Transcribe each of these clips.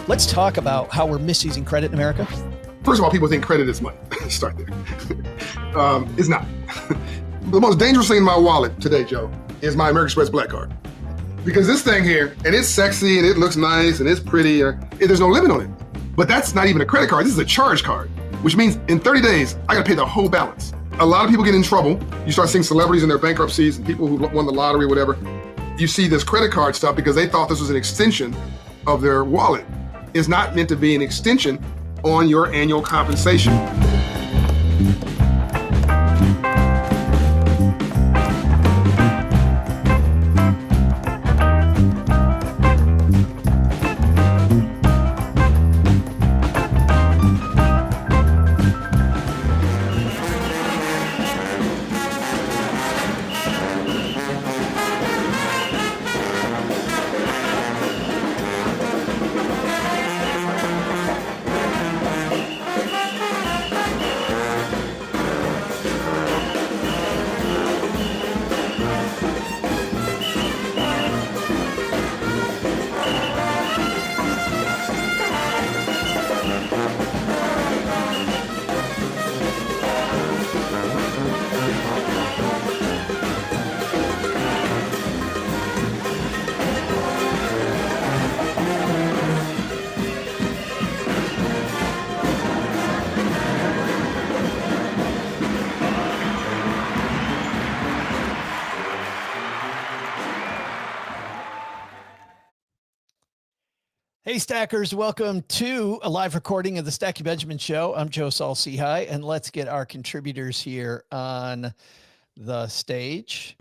Let's talk about how we're misusing credit in America. First of all, people think credit is money. Start there. It's not. The most dangerous thing in my wallet today, Joe, is my American Express Black Card. Because this thing here, and it's sexy, and it looks nice, and it's pretty, there's no limit on it. But that's not even a credit card. This is a charge card, which means in 30 days, I got to pay the whole balance. A lot of people get in trouble. You start seeing celebrities in their bankruptcies and people who won the lottery or whatever. You see this credit card stuff because they thought this was an extension of their wallet. It's not meant to be an extension on your annual compensation. Hey, Stackers, welcome to a live recording of the Stacky Benjamin Show. I'm Joe Saul-Sehy, and let's get our contributors here on the stage.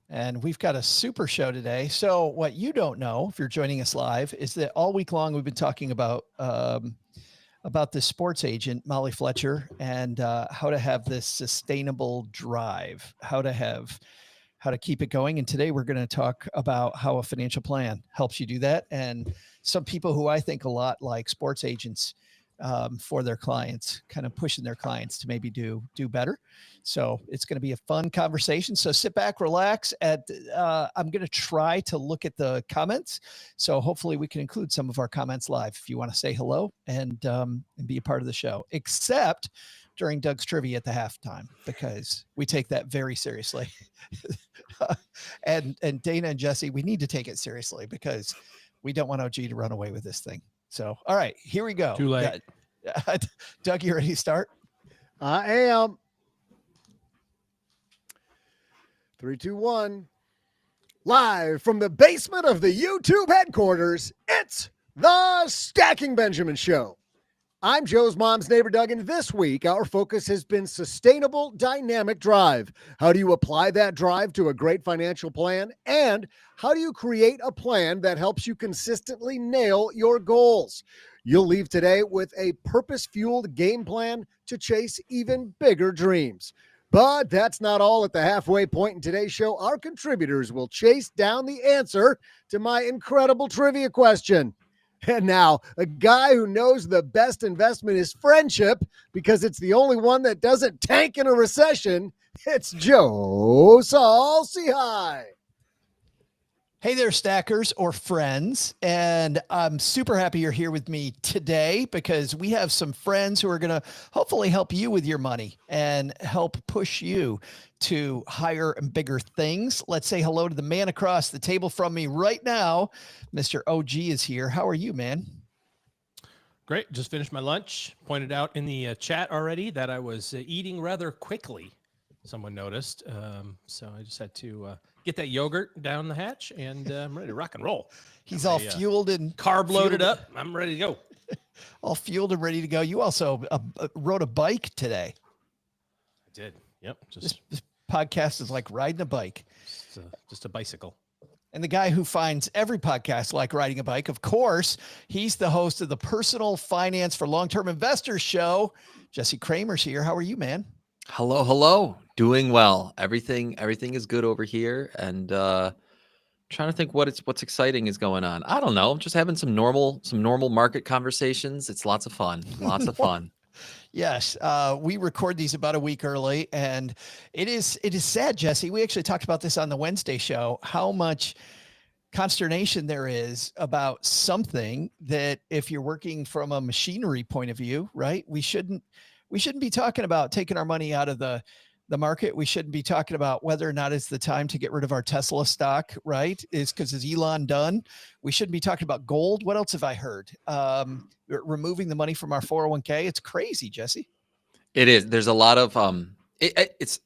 And we've got a super show today. So what you don't know, if you're joining us live, is that all week long we've been talking about this sports agent, Molly Fletcher, and how to have this sustainable drive, how to keep it going. And today we're going to talk about how a financial plan helps you do that. And some people who I think a lot like sports agents for their clients, kind of pushing their clients to maybe do better. So it's going to be a fun conversation. So sit back, relax. I'm going to try to look at the comments. So hopefully we can include some of our comments live if you want to say hello and be a part of the show, except during Doug's trivia at the halftime, because we take that very seriously. and Dana and Jesse, we need to take it seriously because we don't want OG to run away with this thing. So, all right, here we go. Too late. Doug, you ready to start? I am. 3, 2, 1. Live from the basement of the YouTube headquarters, it's the Stacking Benjamin Show. I'm Joe's mom's neighbor, Doug, and this week our focus has been sustainable dynamic drive. How do you apply that drive to a great financial plan? And how do you create a plan that helps you consistently nail your goals? You'll leave today with a purpose-fueled game plan to chase even bigger dreams. But that's not all. At the halfway point in today's show, our contributors will chase down the answer to my incredible trivia question. And now, a guy who knows the best investment is friendship because it's the only one that doesn't tank in a recession, it's Joe Saul-Sehy. Hey there, Stackers or friends. And I'm super happy you're here with me today because we have some friends who are going to hopefully help you with your money and help push you to higher and bigger things. Let's say hello to the man across the table from me right now. Mr. OG is here. How are you, man? Great. Just finished my lunch. Pointed out in the chat already that I was eating rather quickly. Someone noticed. So I just had to get that yogurt down the hatch, and I'm ready to rock and roll. He's all fueled and carb loaded up. I'm ready to go. All fueled and ready to go. You also rode a bike today. I did. Yep. This podcast is like riding a bike. Just a bicycle. And the guy who finds every podcast like riding a bike, of course, he's the host of the Personal Finance for Long-Term Investors show. Jesse Cramer's here. How are you, man? Hello. Doing well. Everything is good over here. And trying to think what's exciting is going on. I don't know. I'm just having some normal market conversations. It's lots of fun. Fun. Yes. We record these about a week early, and it is sad, Jesse. We actually talked about this on the Wednesday show, how much consternation there is about something that if you're working from a machinery point of view, right, we shouldn't be talking about taking our money out of the market. We shouldn't be talking about whether or not it's the time to get rid of our Tesla stock, right? Is Elon done? We shouldn't be talking about gold. What else have I heard? Removing the money from our 401k. It's crazy, Jesse. It is. There's a lot of it's.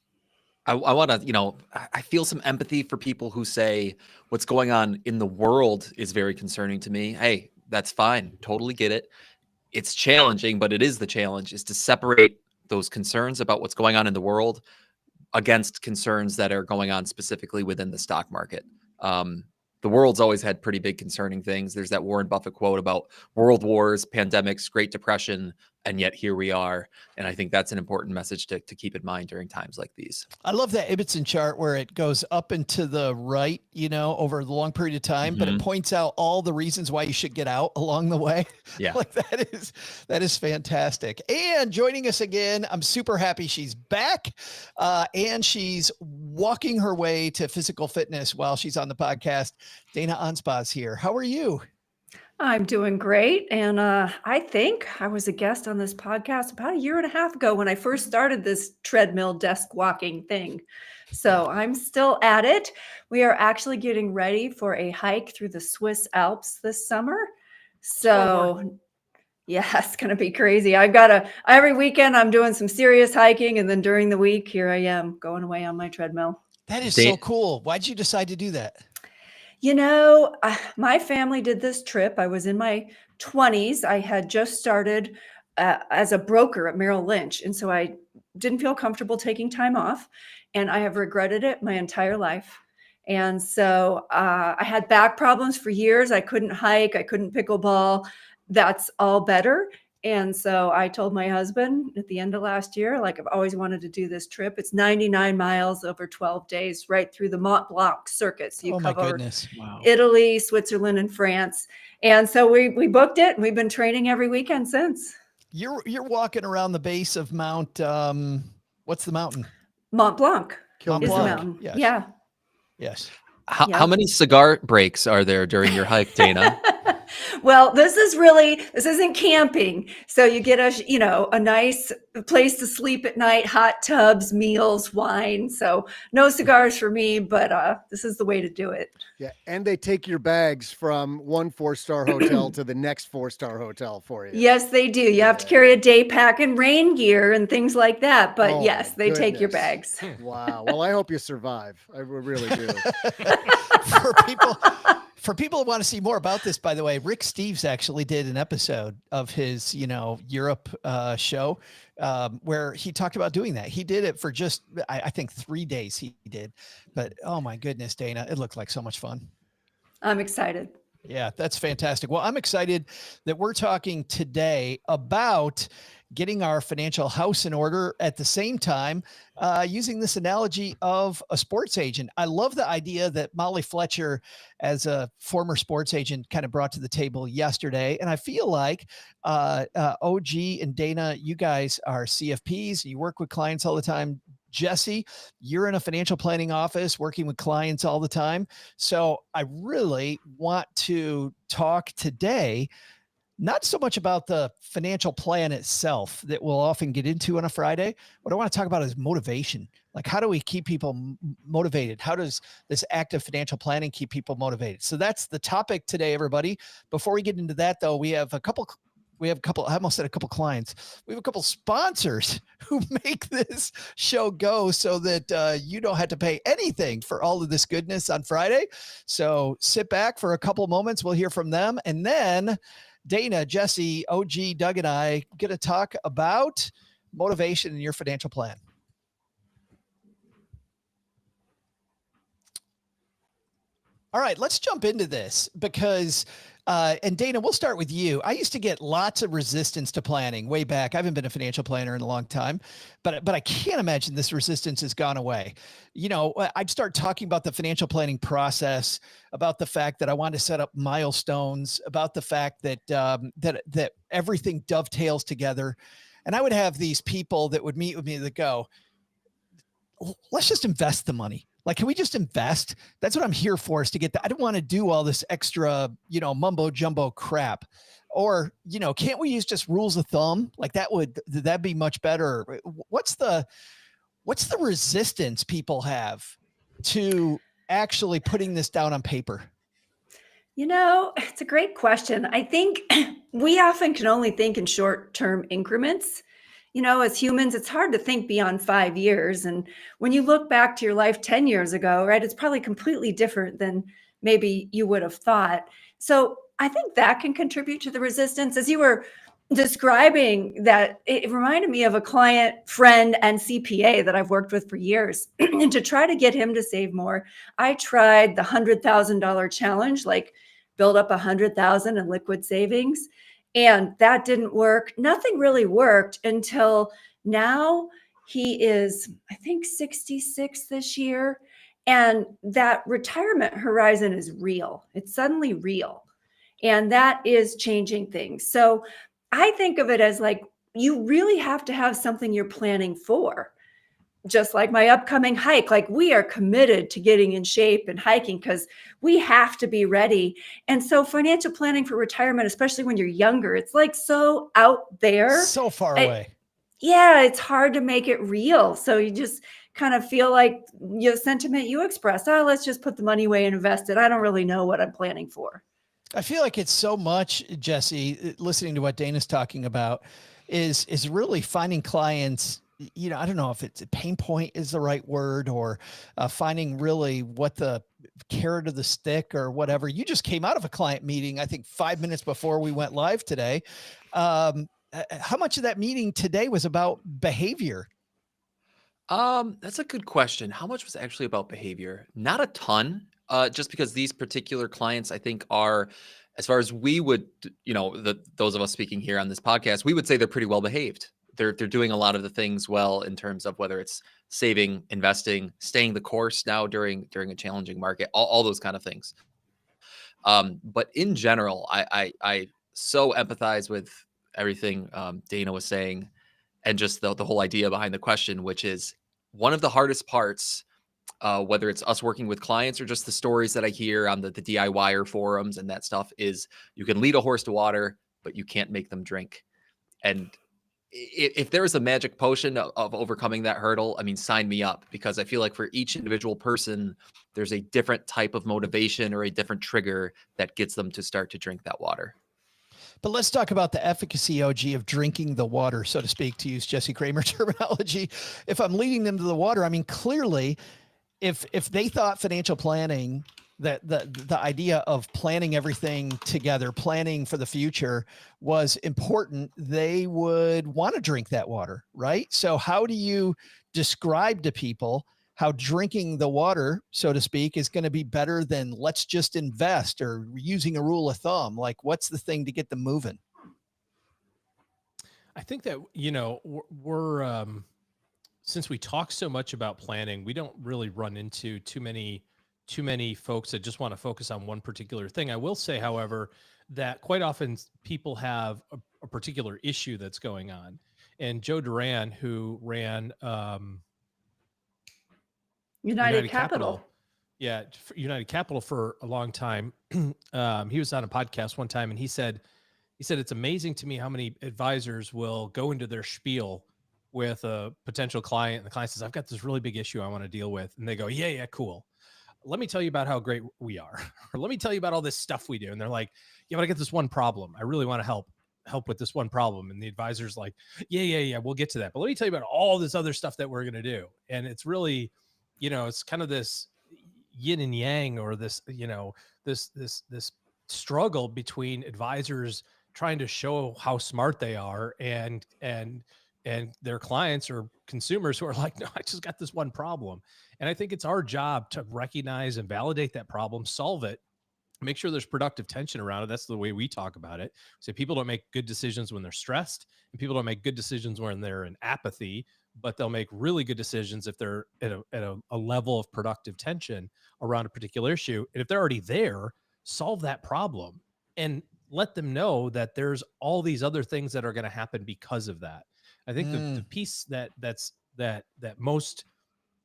I want to, I feel some empathy for people who say what's going on in the world is very concerning to me. Hey, that's fine. Totally get it. It's challenging, but it is the challenge is to separate those concerns about what's going on in the world against concerns that are going on specifically within the stock market. The world's always had pretty big concerning things. There's that Warren Buffett quote about world wars, pandemics, Great Depression, and yet here we are. And I think that's an important message to keep in mind during times like these. I love that Ibbotson chart where it goes up and to the right, over the long period of time, but it points out all the reasons why you should get out along the way. Yeah. Like that is fantastic. And joining us again, I'm super happy she's back. And she's walking her way to physical fitness while she's on the podcast. Dana Anspach here. How are you? I'm doing great. And I think I was a guest on this podcast about 1.5 years ago when I first started this treadmill desk walking thing. So I'm still at it. We are actually getting ready for a hike through the Swiss Alps this summer. So yeah, it's going to be crazy. Every weekend I'm doing some serious hiking. And then during the week, here I am going away on my treadmill. That is so cool. Why'd you decide to do that? My family did this trip. I was in my 20s. I had just started as a broker at Merrill Lynch. And so I didn't feel comfortable taking time off. And I have regretted it my entire life. And so I had back problems for years. I couldn't hike. I couldn't pickleball. That's all better. And so I told my husband at the end of last year, I've always wanted to do this trip. It's 99 miles over 12 days, right through the Mont Blanc circuit. So you cover Italy, Switzerland, and France. And so we booked it, and we've been training every weekend since. You're walking around the base of Mount, what's the mountain? Mont Blanc Mont is Blanc. the mountain. Yes. Yeah. Yes. How many cigar breaks are there during your hike, Dana? Well, this isn't camping. So you get a nice place to sleep at night, hot tubs, meals, wine. So no cigars for me, but this is the way to do it. Yeah. And they take your bags from one 4-star hotel to the next 4-star hotel for you. Yes, they do. You have to carry a day pack and rain gear and things like that. But yes, they take your bags. Wow. Well, I hope you survive. I really do. For people who want to see more about this, by the way, Rick Steves actually did an episode of his, Europe show where he talked about doing that. He did it for just, I think 3 days he did. But oh my goodness, Dana, it looked like so much fun. I'm excited. Yeah, that's fantastic. Well, I'm excited that we're talking today about getting our financial house in order at the same time, using this analogy of a sports agent. I love the idea that Molly Fletcher, as a former sports agent, kind of brought to the table yesterday. And I feel like OG and Dana, you guys are CFPs. You work with clients all the time. Jesse, you're in a financial planning office working with clients all the time. So I really want to talk today not so much about the financial plan itself that we'll often get into on a Friday. What I want to talk about is motivation. Like, how do we keep people motivated? How does this active financial planning keep people motivated? So that's the topic today, everybody. Before we get into that, though, we have a couple, I almost said a couple clients. We have a couple sponsors who make this show go so that you don't have to pay anything for all of this goodness on Friday. So sit back for a couple moments. We'll hear from them. And then Dana, Jesse, OG, Doug, and I get to talk about motivation in your financial plan. All right, let's jump into this because, and Dana, we'll start with you. I used to get lots of resistance to planning way back. I haven't been a financial planner in a long time, but I can't imagine this resistance has gone away. I'd start talking about the financial planning process, about the fact that I want to set up milestones, about the fact that that everything dovetails together. And I would have these people that would meet with me that go, let's just invest the money. Like, can we just invest? That's what I'm here for, is to get that. I don't want to do all this extra, mumbo jumbo crap. Or, can't we use just rules of thumb? Like that'd be much better. What's the resistance people have to actually putting this down on paper? It's a great question. I think we often can only think in short-term increments. As humans, it's hard to think beyond 5 years. And when you look back to your life 10 years ago, right, it's probably completely different than maybe you would have thought. So I think that can contribute to the resistance. As you were describing that, it reminded me of a client, friend, and CPA that I've worked with for years. And to try to get him to save more, I tried the $100,000 challenge, like build up 100,000 in liquid savings. And that didn't work. Nothing really worked until now. He is, I think, 66 this year. And that retirement horizon is real. It's suddenly real. And that is changing things. So I think of it as like, you really have to have something you're planning for. Just like my upcoming hike, like we are committed to getting in shape and hiking because we have to be ready. And so financial planning for retirement, especially when you're younger, it's like so out there. So far away. Yeah, it's hard to make it real. So you just kind of feel like the sentiment you expressed, oh, let's just put the money away and invest it. I don't really know what I'm planning for. I feel like it's so much, Jesse, listening to what Dana's talking about is really finding clients. I don't know if it's a pain point is the right word, or finding really what the carrot of the stick or whatever. You just came out of a client meeting, I think 5 minutes before we went live today. How much of that meeting today was about behavior? That's a good question. How much was actually about behavior? Not a ton, just because these particular clients, I think, are, as far as we would, those of us speaking here on this podcast, we would say they're pretty well behaved. They're doing a lot of the things well in terms of whether it's saving, investing, staying the course now during a challenging market, all those kind of things. But in general, I so empathize with everything Dana was saying, and just the whole idea behind the question, which is one of the hardest parts, whether it's us working with clients or just the stories that I hear on the DIYer forums and that stuff, is you can lead a horse to water, but you can't make them drink. And if there is a magic potion of overcoming that hurdle, I mean, sign me up, because I feel like for each individual person, there's a different type of motivation or a different trigger that gets them to start to drink that water. But let's talk about the efficacy, OG, of drinking the water, so to speak, to use Jesse Cramer terminology. If I'm leading them to the water, I mean, clearly, if they thought financial planning, that the idea of planning everything together, planning for the future was important, they would want to drink that water, right? So how do you describe to people how drinking the water, so to speak, is going to be better than let's just invest or using a rule of thumb? Like, what's the thing to get them moving? I think that, we're since we talk so much about planning, we don't really run into too many folks that just want to focus on one particular thing. I will say, however, that quite often people have a particular issue that's going on. And Joe Duran, who ran United Capital. Yeah, United Capital for a long time. He was on a podcast one time, and he said it's amazing to me how many advisors will go into their spiel with a potential client, and the client says, I've got this really big issue I want to deal with. And they go, yeah, cool. Let me tell you about how great we are. Or let me tell you about all this stuff we do. And they're like, yeah, but I got this one problem. I really want to help with this one problem. And the advisor's like, yeah, we'll get to that. But let me tell you about all this other stuff that we're going to do. And it's really, it's kind of this yin and yang, or this, this struggle between advisors trying to show how smart they are and their clients or consumers who are like, no, I just got this one problem. And I think it's our job to recognize and validate that problem, solve it, make sure there's productive tension around it. That's the way we talk about it. So people don't make good decisions when they're stressed, and people don't make good decisions when they're in apathy, but they'll make really good decisions if they're at a level of productive tension around a particular issue. And if they're already there, solve that problem and let them know that there's all these other things that are going to happen because of that. I think the piece that most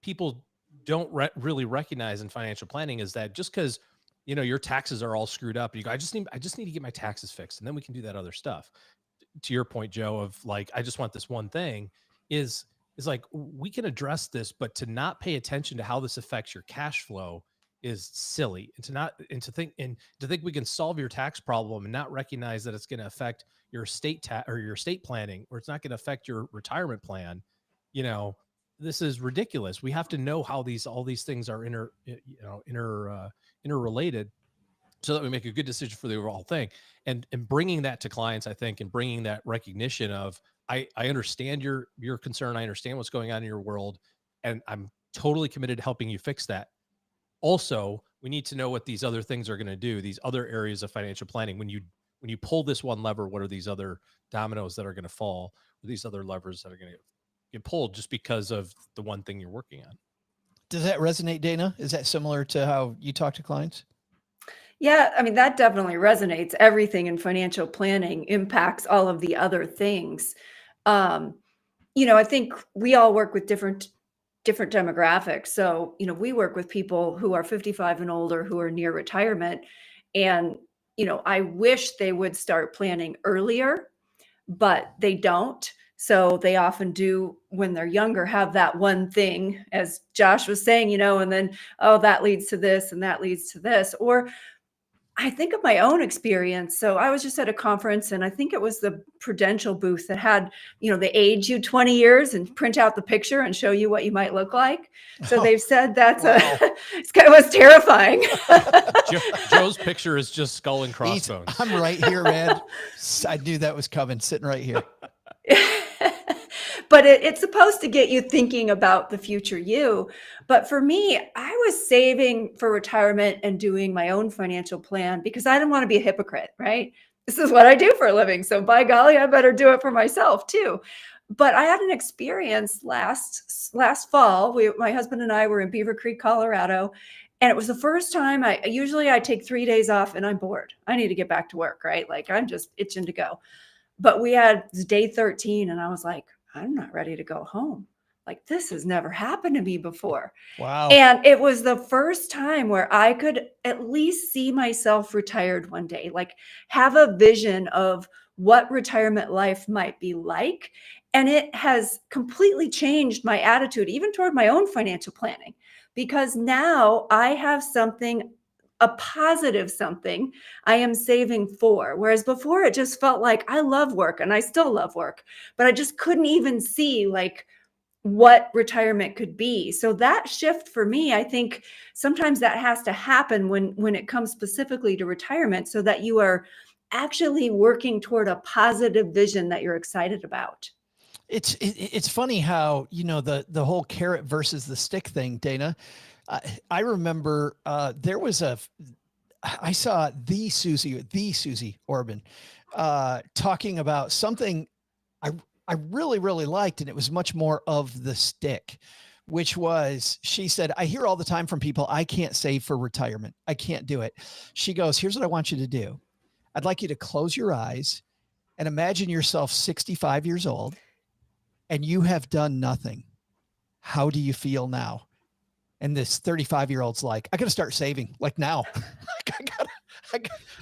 people don't really recognize in financial planning is that just because, your taxes are all screwed up, you go, I just need to get my taxes fixed, and then we can do that other stuff. To your point, Joe, of like, I just want this one thing, is like, we can address this, but to not pay attention to how this affects your cash flow is silly. And to think we can solve your tax problem and not recognize that it's going to affect your estate or your estate planning, or it's not going to affect your retirement plan. This is ridiculous. We have to know how all these things are interrelated, so that we make a good decision for the overall thing. And bringing that to clients, I think, and bringing that recognition of, I understand your concern. I understand what's going on in your world, and I'm totally committed to helping you fix that. Also, we need to know what these other things are going to do, these other areas of financial planning. When you pull this one lever, what are these other dominoes that are going to fall, or these other levers that are going to get pulled just because of the one thing you're working on? Does that resonate, Dana? Is that similar to how you talk to clients? Yeah, I mean, that definitely resonates. Everything in financial planning impacts all of the other things. I think we all work with different demographics. So, we work with people who are 55 and older, who are near retirement. And, I wish they would start planning earlier, but they don't. So they often do, when they're younger, have that one thing, as Josh was saying, and then, oh, that leads to this and that leads to this. Or I think of my own experience. So I was just at a conference, and I think it was the Prudential booth that had, they age you 20 years and print out the picture and show you what you might look like. So they've said that's wow. It was terrifying. Joe's picture is just skull and crossbones. I'm right here, man. I knew that was coming, sitting right here. But it's supposed to get you thinking about the future you. But for me, I was saving for retirement and doing my own financial plan because I didn't want to be a hypocrite, right? This is what I do for a living. So by golly, I better do it for myself too. But I had an experience last fall. My husband and I were in Beaver Creek, Colorado. And it was the first time I take 3 days off and I'm bored. I need to get back to work, right? Like I'm just itching to go. But we had day 13 and I was like, I'm not ready to go home. Like this has never happened to me before. Wow. And it was the first time where I could at least see myself retired one day, like have a vision of what retirement life might be like. And it has completely changed my attitude, even toward my own financial planning, because now I have a positive something I am saving for. Whereas before it just felt like I love work and I still love work, but I just couldn't even see like what retirement could be. So that shift for me, I think sometimes that has to happen when it comes specifically to retirement, so that you are actually working toward a positive vision that you're excited about. It's funny how, the whole carrot versus the stick thing, Dana. I remember I saw the Susie Orban talking about something I really, really liked, and it was much more of the stick, which was, she said, I hear all the time from people, I can't save for retirement. I can't do it. She goes, here's what I want you to do. I'd like you to close your eyes and imagine yourself 65 years old and you have done nothing. How do you feel now? And this 35-year-old's like, I got to start saving like now.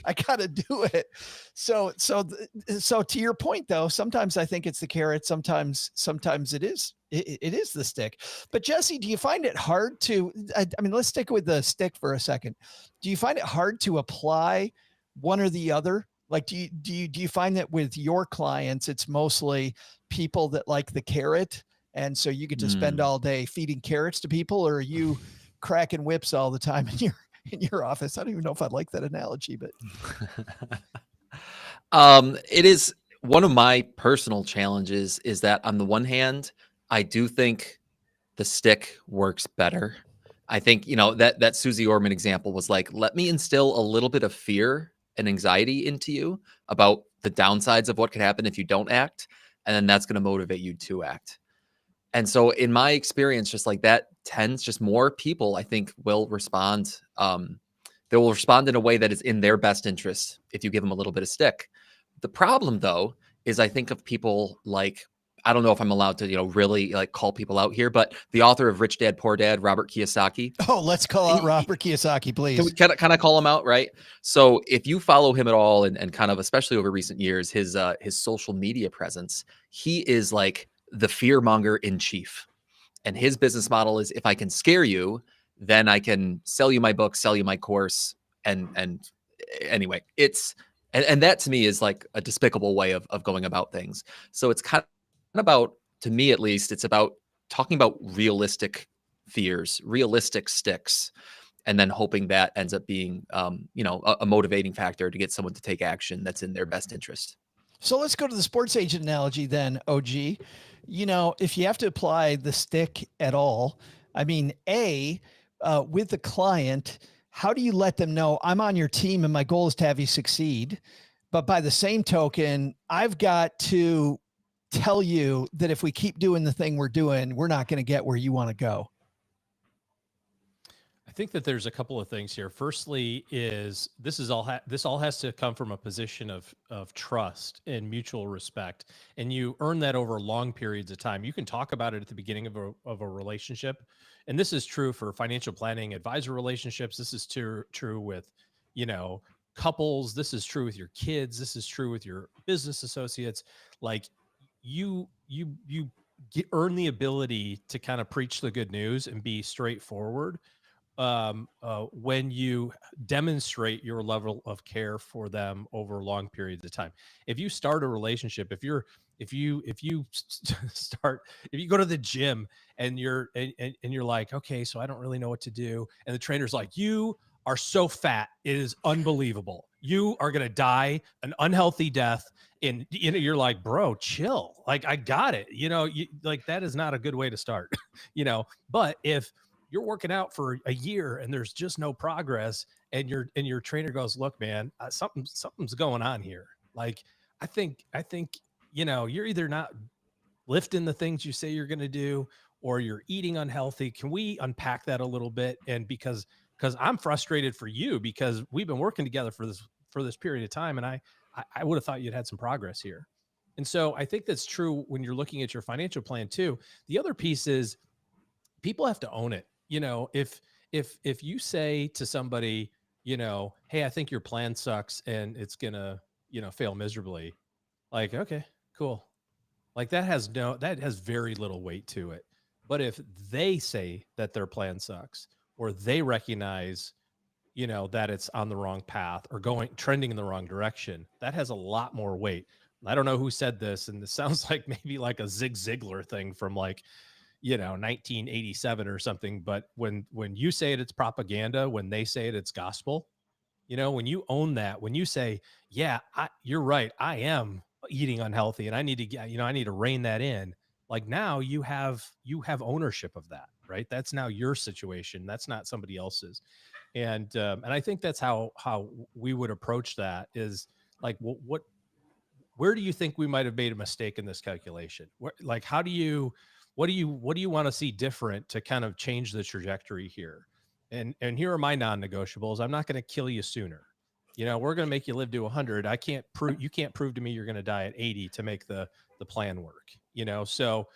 I gotta do it. So to your point though, sometimes I think it's the carrot. Sometimes it is the stick. But Jesse, do you find it hard to, I mean, let's stick with the stick for a second. Do you find it hard to apply one or the other? Like, do you find that with your clients, it's mostly people that like the carrot, and so you get to spend all day feeding carrots to people, or are you cracking whips all the time in your office? I don't even know if I like that analogy, but it is one of my personal challenges is that on the one hand, I do think the stick works better. I think, that Susie Orman example was like, let me instill a little bit of fear and anxiety into you about the downsides of what could happen if you don't act. And then that's going to motivate you to act. And so in my experience, just like that just more people, I think, will respond. They will respond in a way that is in their best interest if you give them a little bit of stick. The problem, though, is I think of people like I don't know if I'm allowed to, really like call people out here, but the author of Rich Dad, Poor Dad, Robert Kiyosaki. Oh, let's call out Robert Kiyosaki, please. Can I call him out, right? So if you follow him at all, and kind of, especially over recent years, his social media presence, he is like the fear monger in chief. And his business model is, if I can scare you, then I can sell you my book, sell you my course. And anyway, and that to me is like a despicable way of going about things. So it's kind of about, to me at least, it's about talking about realistic fears, realistic sticks, and then hoping that ends up being, a motivating factor to get someone to take action that's in their best interest. So let's go to the sports agent analogy then, OG. If you have to apply the stick at all, I mean, with the client, how do you let them know I'm on your team and my goal is to have you succeed? But by the same token, I've got to tell you that if we keep doing the thing we're doing, we're not going to get where you want to go. I think that there's a couple of things here. Firstly, is this all has to come from a position of trust and mutual respect, and you earn that over long periods of time. You can talk about it at the beginning of a relationship, and this is true for financial planning advisor relationships. This is true with, couples. This is true with your kids. This is true with your business associates. Like you earn the ability to kind of preach the good news and be straightforward when you demonstrate your level of care for them over long periods of time. If you start a relationship, if you go to the gym and you're like, okay, so I don't really know what to do, and the trainer's like, you are so fat, it is unbelievable, you are going to die an unhealthy death, and you're like, bro, chill, like, I got it, like, that is not a good way to start. But if you're working out for a year and there's just no progress, and your trainer goes, look, man, something's going on here. Like, I think, you're either not lifting the things you say you're going to do, or you're eating unhealthy. Can we unpack that a little bit? And because I'm frustrated for you, because we've been working together for this period of time, and I would have thought you'd had some progress here. And so I think that's true when you're looking at your financial plan too. The other piece is, people have to own it. If you say to somebody, hey, I think your plan sucks and it's gonna, fail miserably, like, okay, cool. Like, that has very little weight to it. But if they say that their plan sucks, or they recognize, that it's on the wrong path or trending in the wrong direction, that has a lot more weight. I don't know who said this, and this sounds like maybe like a Zig Ziglar thing from like, 1987 or something. But when you say it's propaganda, when they say it's gospel, when you own that, when you say, yeah, you're right, I am eating unhealthy and I need to get, I need to rein that in. Like, now you have ownership of that, right? That's now your situation. That's not somebody else's. And I think that's how we would approach that, is like, where do you think we might've made a mistake in this calculation? What do you want to see different to kind of change the trajectory here? And here are my non-negotiables. I'm not going to kill you sooner. We're going to make you live to 100. You can't prove to me you're going to die at 80 to make the plan work. So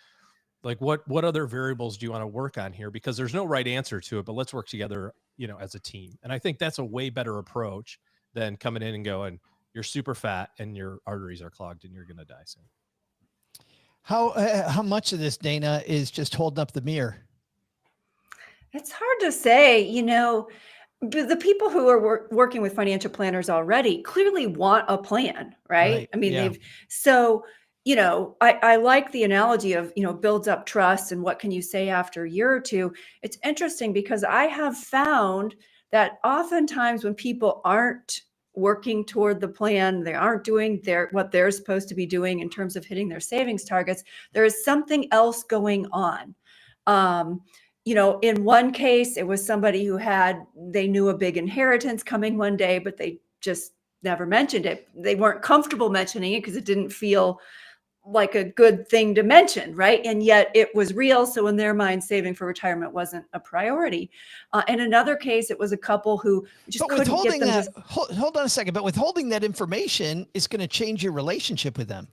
like, what other variables do you want to work on here? Because there's no right answer to it, but let's work together, as a team. And I think that's a way better approach than coming in and going, you're super fat and your arteries are clogged and you're going to die soon. How much of this, Dana, is just holding up the mirror? It's hard to say. The people who are working with financial planners already clearly want a plan, right? I mean, yeah. I like the analogy of, builds up trust, and what can you say after a year or two? It's interesting because I have found that oftentimes when people aren't working toward the plan, they aren't doing what they're supposed to be doing in terms of hitting their savings targets, there is something else going on. In one case, it was somebody who they knew a big inheritance coming one day, but they just never mentioned it. They weren't comfortable mentioning it because it didn't feel like a good thing to mention, right? And yet it was real. So in their mind, saving for retirement wasn't a priority. In another case, it was a couple who just couldn't get them to... Hold on a second. But withholding that information is going to change your relationship with them.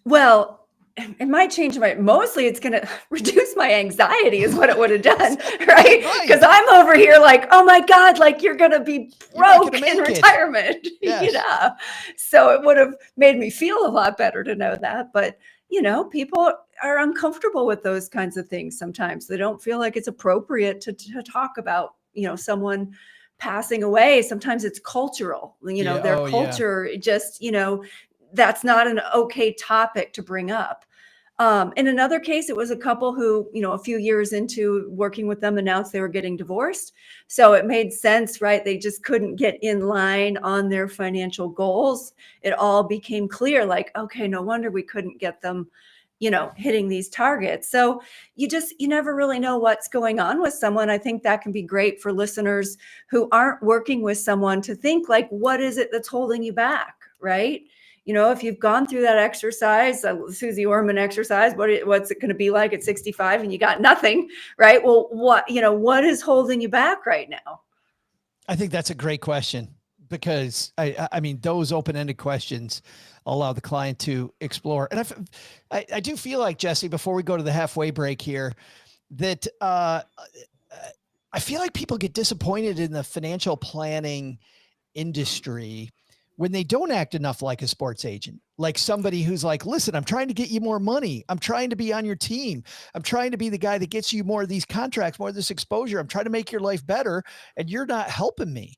Well, it might change mostly it's going to reduce my anxiety is what it would have done. Right. Because I'm over here like, oh my God, like you're going to be broke in retirement. Yes. Yeah. So it would have made me feel a lot better to know that. But, people are uncomfortable with those kinds of things. Sometimes they don't feel like it's appropriate to talk about, someone passing away. Sometimes it's cultural, their culture, just, that's not an okay topic to bring up. In another case, it was a couple who, a few years into working with them announced they were getting divorced. So it made sense, right? They just couldn't get in line on their financial goals. It all became clear, like, okay, no wonder we couldn't get them, hitting these targets. So you never really know what's going on with someone. I think that can be great for listeners who aren't working with someone to think like, what is it that's holding you back, right? If you've gone through that exercise, Susie Orman exercise, what's it going to be like at 65 and you got nothing, right? Well, what is holding you back right now? I think that's a great question because I mean, those open-ended questions allow the client to explore. And I do feel like, Jesse, before we go to the halfway break here, that I feel like people get disappointed in the financial planning industry when they don't act enough like a sports agent, like somebody who's like, listen, I'm trying to get you more money. I'm trying to be on your team. I'm trying to be the guy that gets you more of these contracts, more of this exposure. I'm trying to make your life better. And you're not helping me.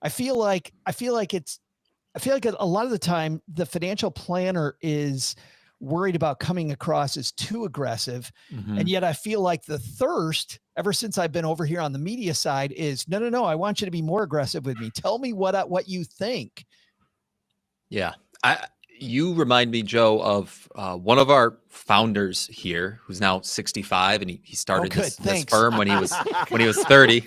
I feel like a lot of the time the financial planner is worried about coming across as too aggressive. Mm-hmm. And yet I feel like the thirst ever since I've been over here on the media side is no, I want you to be more aggressive with me. Tell me what you think. Yeah. You remind me, Joe, of one of our founders here who's now 65 and he started this firm when he was 30.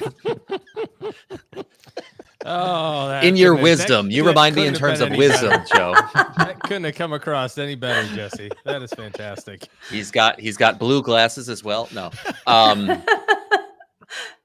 Oh, in your wisdom, you remind me in terms of wisdom, Joe. That couldn't have come across any better, Jesse. That is fantastic. He's got blue glasses as well. No,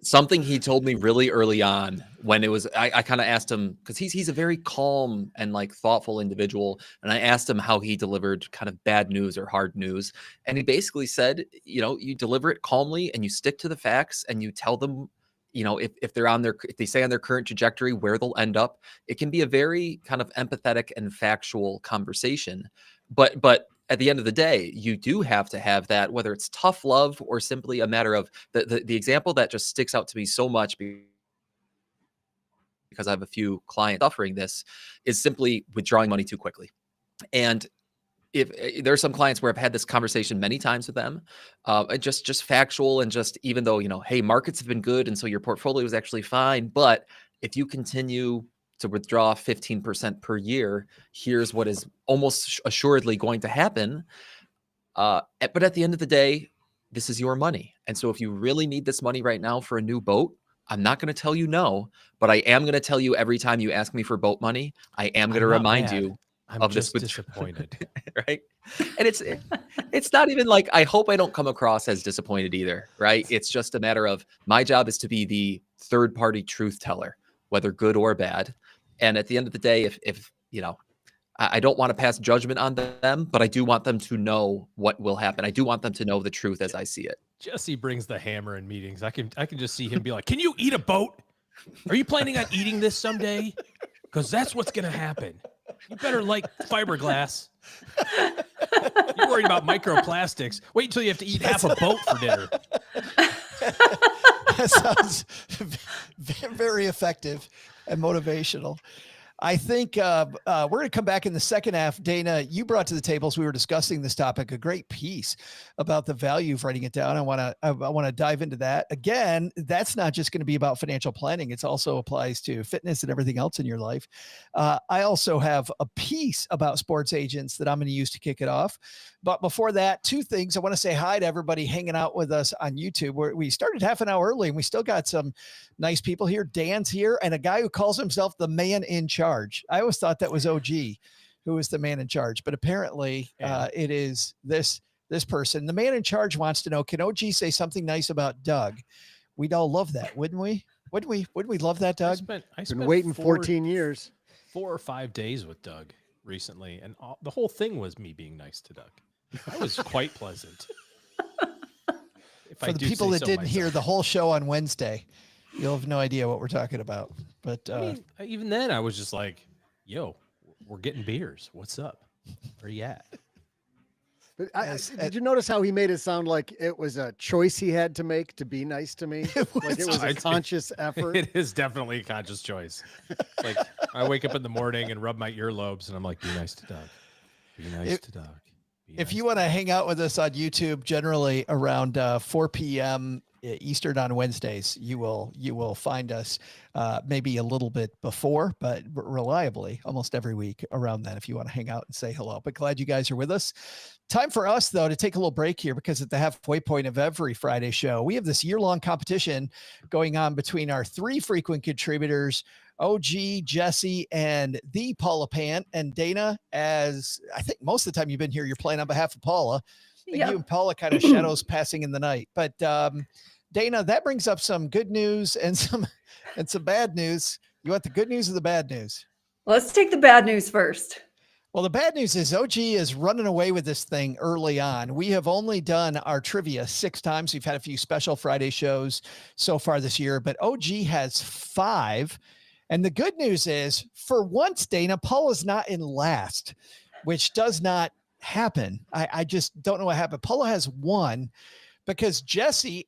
something he told me really early on when it was, I kind of asked him because he's a very calm and like thoughtful individual, and I asked him how he delivered kind of bad news or hard news, and he basically said, you deliver it calmly and you stick to the facts and you tell them. If they stay on their current trajectory, where they'll end up, it can be a very kind of empathetic and factual conversation. But at the end of the day, you do have to have that, whether it's tough love or simply a matter of the example that just sticks out to me so much because I have a few clients suffering this is simply withdrawing money too quickly. And if there are some clients where I've had this conversation many times with them, just factual and just even though, hey, markets have been good. And so your portfolio is actually fine. But if you continue to withdraw 15% per year, here's what is almost assuredly going to happen. But at the end of the day, this is your money. And so if you really need this money right now for a new boat, I'm not going to tell you no, but I am going to tell you every time you ask me for boat money, I am going to remind you. I'm just disappointed. Right. And it's not even like, I hope I don't come across as disappointed either. Right. It's just a matter of my job is to be the third party truth teller, whether good or bad. And at the end of the day, if I don't want to pass judgment on them, but I do want them to know what will happen. I do want them to know the truth as I see it. Jesse brings the hammer in meetings. I can just see him be like, can you eat a boat? Are you planning on eating this someday? Because that's what's going to happen. You better like fiberglass. You're worried about microplastics. Wait until you have to eat half a boat for dinner. That sounds very effective and motivational. I think we're going to come back in the second half. Dana, you brought to the table as we were discussing this topic a great piece about the value of writing it down. I want to dive into that. Again, that's not just going to be about financial planning. It also applies to fitness and everything else in your life. I also have a piece about sports agents that I'm going to use to kick it off. But before that, two things. I want to say hi to everybody hanging out with us on YouTube. We started half an hour early and we still got some nice people here. Dan's here and a guy who calls himself the man in charge. I always thought that was OG who was the man in charge, but apparently it is this person. The man in charge wants to know, can OG say something nice about Doug? We'd all love that, wouldn't we? Wouldn't we love that, Doug? I've been waiting 14 years. 4 or 5 days with Doug recently, and the whole thing was me being nice to Doug. I was quite pleasant. For the people that didn't hear the whole show on Wednesday, you'll have no idea what we're talking about. But I mean, even then, I was just like, "Yo, we're getting beers. What's up? Where you at?" But did you notice how he made it sound like it was a choice he had to make to be nice to me? Like it was a conscious effort. It is definitely a conscious choice. Like I wake up in the morning and rub my earlobes, and I'm like, "Be nice to Doug. Be nice to Doug." If you want to hang out with us on YouTube, generally around 4 p.m. Eastern on Wednesdays, you will find us maybe a little bit before, but reliably almost every week around then if you want to hang out and say hello. But glad you guys are with us. Time for us, though, to take a little break here because at the halfway point of every Friday show, we have this year-long competition going on between our 3 frequent contributors, OG, Jesse, and the Paula Pant. And Dana, as I think most of the time you've been here, you're playing on behalf of Paula. Yep. You and Paula kind of shadows passing in the night. But Dana, that brings up some good news and some bad news. You want the good news or the bad news? Let's take the bad news first. Well, the bad news is OG is running away with this thing early on. We have only done our trivia 6 times. We've had a few special Friday shows so far this year, but OG has 5. And the good news is, for once, Dana, Paula's not in last, which does not happen. I just don't know what happened. Paula has 1 because Jesse,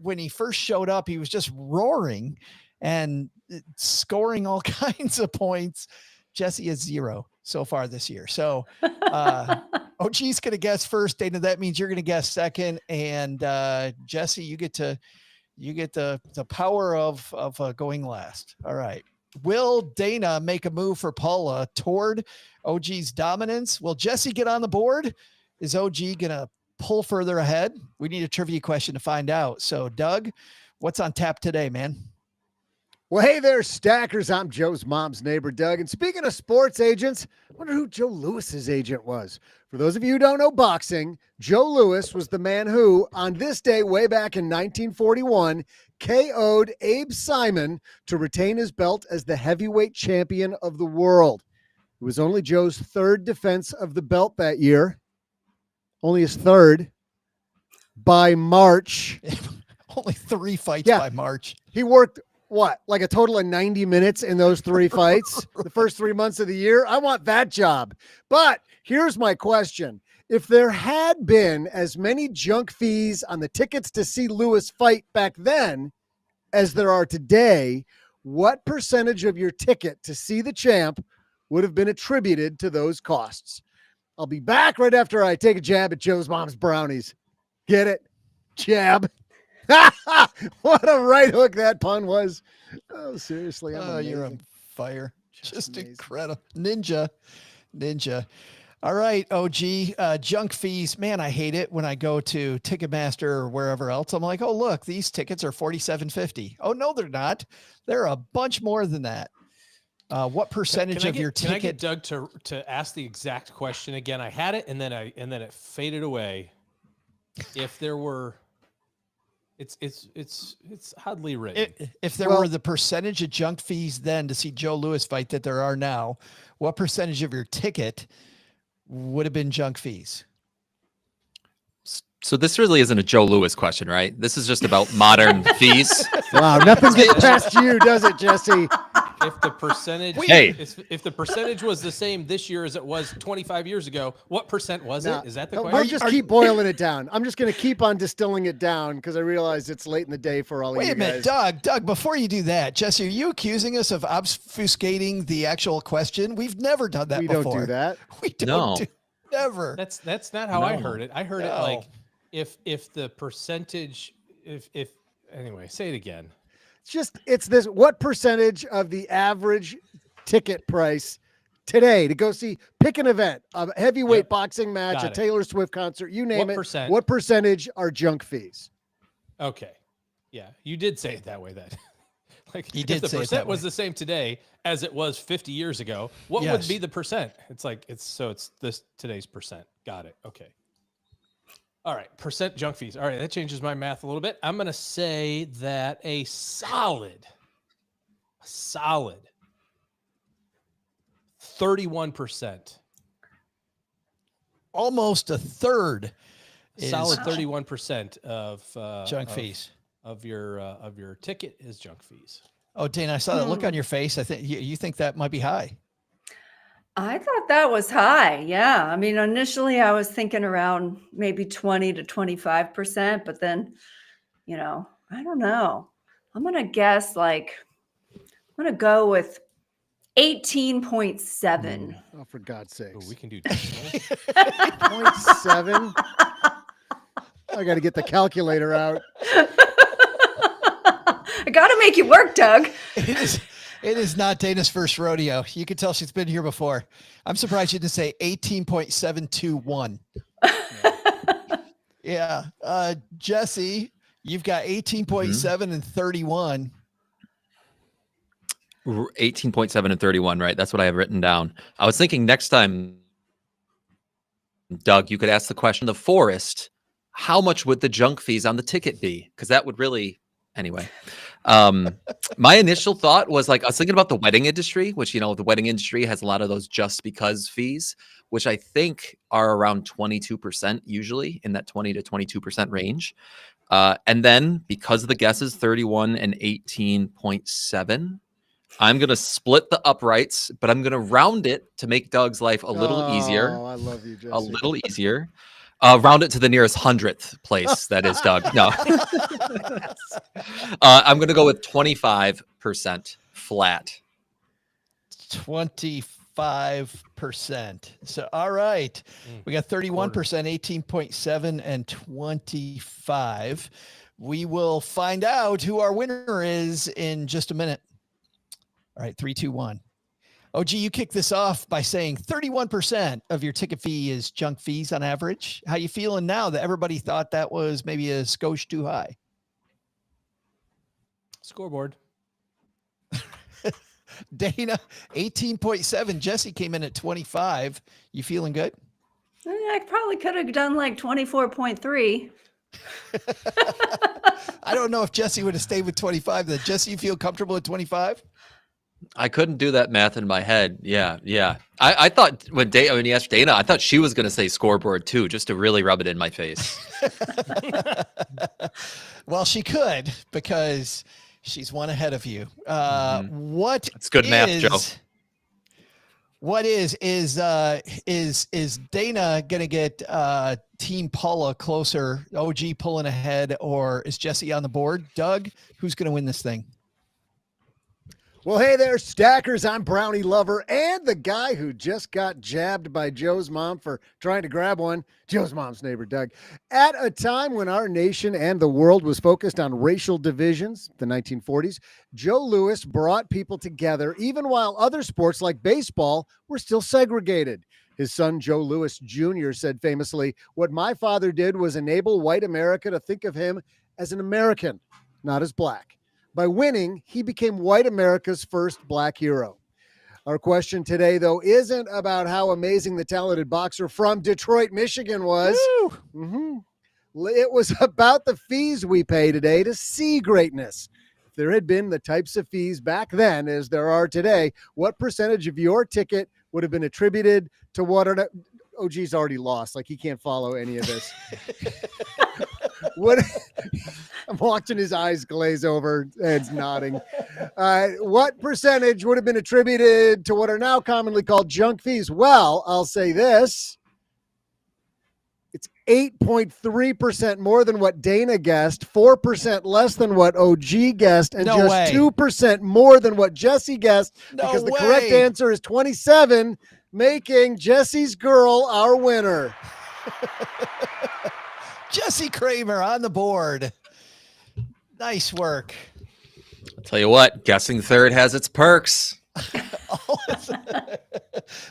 when he first showed up, he was just roaring and scoring all kinds of points. Jesse is 0 so far this year. So OG's going to guess first. Dana, that means you're going to guess second. And Jesse, you get the power of going last. All right. Will Dana make a move for Paula toward OG's dominance? Will Jesse get on the board? Is OG going to pull further ahead? We need a trivia question to find out. So Doug, what's on tap today, man? Well, hey there, Stackers. I'm Joe's mom's neighbor, Doug. And speaking of sports agents, I wonder who Joe Lewis's agent was. For those of you who don't know boxing, Joe Lewis was the man who, on this day way back in 1941, KO'd Abe Simon to retain his belt as the heavyweight champion of the world. It was only Joe's 3rd defense of the belt that year. Only his 3rd by March. Only 3 fights by March. He worked like a total of 90 minutes in those 3 fights, the first 3 months of the year. I want that job. But here's my question. If there had been as many junk fees on the tickets to see Lewis fight back then as there are today, what percentage of your ticket to see the champ would have been attributed to those costs? I'll be back right after I take a jab at Joe's mom's brownies. Get it? Jab. What a right hook that pun was. Oh, seriously. You're on fire. Just incredible. Ninja. All right, OG, junk fees. Man, I hate it when I go to Ticketmaster or wherever else. I'm like, oh, look, these tickets are $47.50. Oh, no, they're not. They're a bunch more than that. What percentage of your ticket? Can I get Doug to ask the exact question again? I had it and then it faded away. If there were, it's oddly written. If there were the percentage of junk fees then to see Joe Lewis fight that there are now, what percentage of your ticket would have been junk fees? So this really isn't a Joe Lewis question, right? This is just about modern fees. Wow, nothing gets past you, does it, Jesse? If the percentage, if the percentage was the same this year as it was 25 years ago, what percent was it? Is that the question? We'll just keep boiling it down. I'm just going to keep on distilling it down because I realize it's late in the day for all of you guys. Wait a minute, Doug, before you do that, Jesse, are you accusing us of obfuscating the actual question? We've never done that before. We don't do that. We don't do never. That's not how I heard it. I heard it like if the percentage, if anyway, say it again. It's this, what percentage of the average ticket price today to go pick an event, a heavyweight boxing match, a Taylor Swift concert, you name it. What percentage are junk fees? Okay. Yeah. You did say it that way then. Like you did if the say percent it was the same today as it was 50 years ago, what would be the percent? It's like, it's this today's percent. Got it. Okay. All right, percent junk fees. All right, that changes my math a little bit. I'm going to say that a solid 31%. almost a third is Solid 31% of junk fees. of your ticket is junk fees. Oh, Dana, I saw that look on your face. I think you think that might be high. I thought that was high. Yeah. I mean, initially I was thinking around maybe 20 to 25%, but then, I don't know. I'm going to guess I'm going to go with 18.7. Oh, for God's sakes. Oh, we can do 0.7. I got to get the calculator out. I got to make you work, Doug. It is not Dana's first rodeo. You can tell she's been here before. I'm surprised you didn't say 18.721. Yeah. Jesse, you've got 18.7 and 31. 18.7 and 31, right? That's what I have written down. I was thinking next time, Doug, you could ask the question, the forest, how much would the junk fees on the ticket be? Because that would really, anyway. My initial thought was I was thinking about the wedding industry, which, the wedding industry has a lot of those just because fees, which I think are around 22% usually, in that 20 to 22% range. And then because of the guesses, 31 and 18.7, I'm going to split the uprights, but I'm going to round it to make Doug's life a little easier. Oh, I love you, Jesse. A little easier. Round it to the nearest 100th place. That is Doug. No. I'm going to go with 25% flat. 25%. So, all right. We got 31%, 18.7, and 25. We will find out who our winner is in just a minute. All right, 3, 2, 1. OG, you kick this off by saying 31% of your ticket fee is junk fees on average. How you feeling now that everybody thought that was maybe a skosh too high? Scoreboard. Dana, 18.7. Jesse came in at 25. You feeling good? I probably could have done 24.3. I don't know if Jesse would have stayed with 25. Then Jesse, you feel comfortable at 25? I couldn't do that math in my head. Yeah. I thought when you asked Dana, I thought she was going to say scoreboard too, just to really rub it in my face. Well, she could because she's one ahead of you. What? It's good math, Joe. What is Dana gonna get Team Paula closer? OG pulling ahead, or is Jesse on the board? Doug, who's gonna win this thing? Well, hey there, stackers. I'm Brownie Lover and the guy who just got jabbed by Joe's mom for trying to grab one, Joe's mom's neighbor, Doug. At a time when our nation and the world was focused on racial divisions, the 1940s, Joe Louis brought people together even while other sports like baseball were still segregated. His son, Joe Louis Jr., said famously, "What my father did was enable white America to think of him as an American, not as black. By winning, he became white America's first black hero." Our question today, though, isn't about how amazing the talented boxer from Detroit, Michigan was. It was about the fees we pay today to see greatness. If there had been the types of fees back then as there are today, what percentage of your ticket would have been attributed to what are OG's already lost. He can't follow any of this. I'm watching his eyes glaze over, head's nodding. What percentage would have been attributed to what are now commonly called junk fees? Well, I'll say this. It's 8.3% more than what Dana guessed, 4% less than what OG guessed, and just 2% more than what Jesse guessed, because the correct answer is 27, making Jesse's girl our winner. Jesse Cramer on the board. Nice work. I'll tell you what, guessing third has its perks.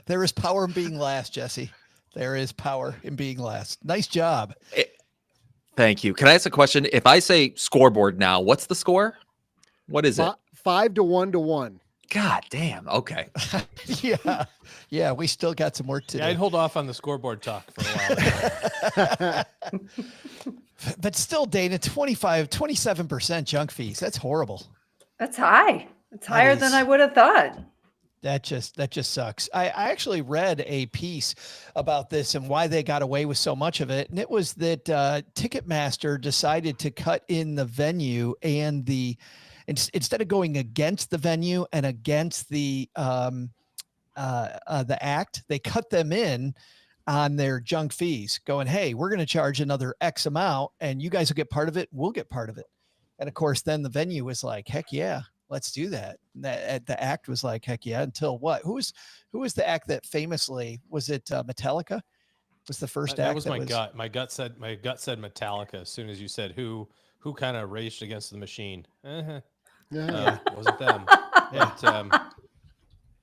There is power in being last, Jesse. There is power in being last. Nice job. Thank you. Can I ask a question? If I say scoreboard now, what's the score? What is it? 5 to 1 to 1. God damn. Okay. Yeah. We still got some work to do. I'd hold off on the scoreboard talk for a while. But still, Dana, 27% junk fees. That's horrible. That's high. It's higher than I would have thought. That just sucks. I actually read a piece about this and why they got away with so much of it. And it was that Ticketmaster decided to cut in the venue and instead of going against the venue and against the act, they cut them in on their junk fees, going, hey, we're going to charge another X amount and you guys will get part of it. We'll get part of it. And of course, then the venue was like, heck yeah, let's do that. The act was like, heck yeah. Until what? Who was the act that famously, was it Metallica? Was the first act? That was my gut. My gut said Metallica as soon as you said who kind of raged against the machine. Wasn't them. Yeah.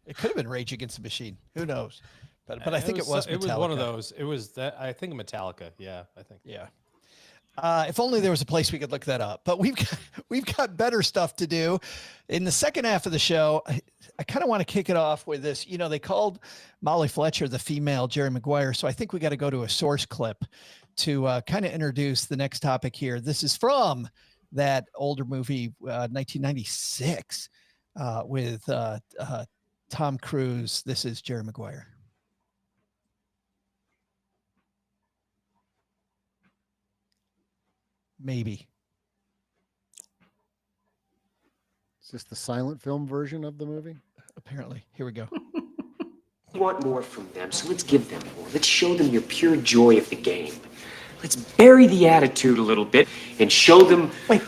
It could have been Rage Against the Machine. Who knows? But I think it was Metallica. It was one of those. It was that. I think Metallica. Yeah, I think. Yeah. If only there was a place we could look that up. But we've got better stuff to do. In the second half of the show, I kind of want to kick it off with this. You know, they called Molly Fletcher the female Jerry Maguire. So I think we got to go to a source clip to kind of introduce the next topic here. This is from that older movie, 1996, with Tom Cruise. This is Jerry Maguire. Maybe. Is this the silent film version of the movie? Apparently. Here we go. You want more from them, so let's give them more. Let's show them your pure joy of the game. Let's bury the attitude a little bit and show them... Wait.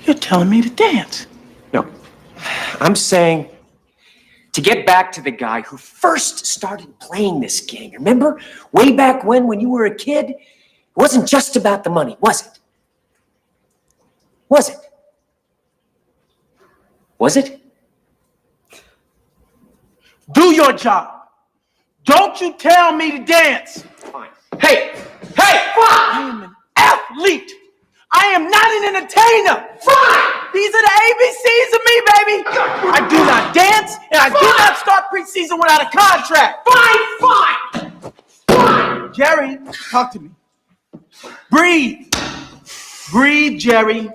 You're telling me to dance? No. I'm saying to get back to the guy who first started playing this game. Remember? Way back when you were a kid? It wasn't just about the money, was it? Was it? Was it? Do your job. Don't you tell me to dance. Fine. Hey! Fine! I am an athlete. I am not an entertainer. Fine! These are the ABCs of me, baby. I do not dance, and I do not start preseason without a contract. Fine! Jerry, talk to me. Breathe. Breathe, Jerry.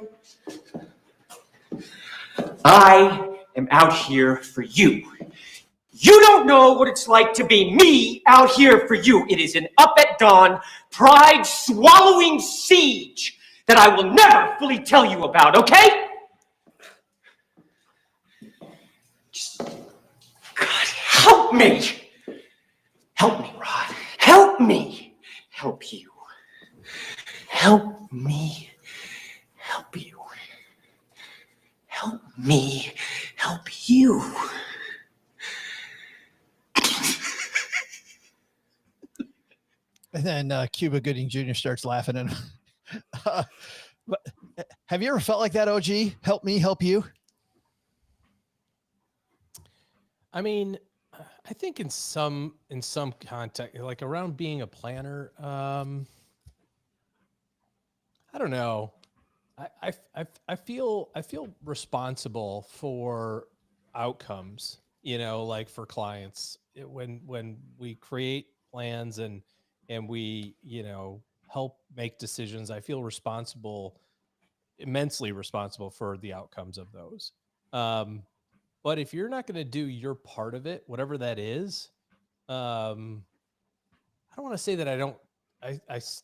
I am out here for you. You don't know what it's like to be me out here for you. It is an up at dawn, pride-swallowing siege that I will never fully tell you about, okay? Just, God, help me. Help me, Rod. Help me. Help you. Help me. Help you. Help me. Help you. And then Cuba Gooding Jr. starts laughing. And have you ever felt like that, OG? Help me, help you. I mean, I think in some context, like around being a planner, I don't know. I feel responsible for outcomes, you know, like for clients when we create plans and we, you know, help make decisions. I feel immensely responsible for the outcomes of those. But if you're not going to do your part of it, whatever that is, I don't want to say that I don't, it's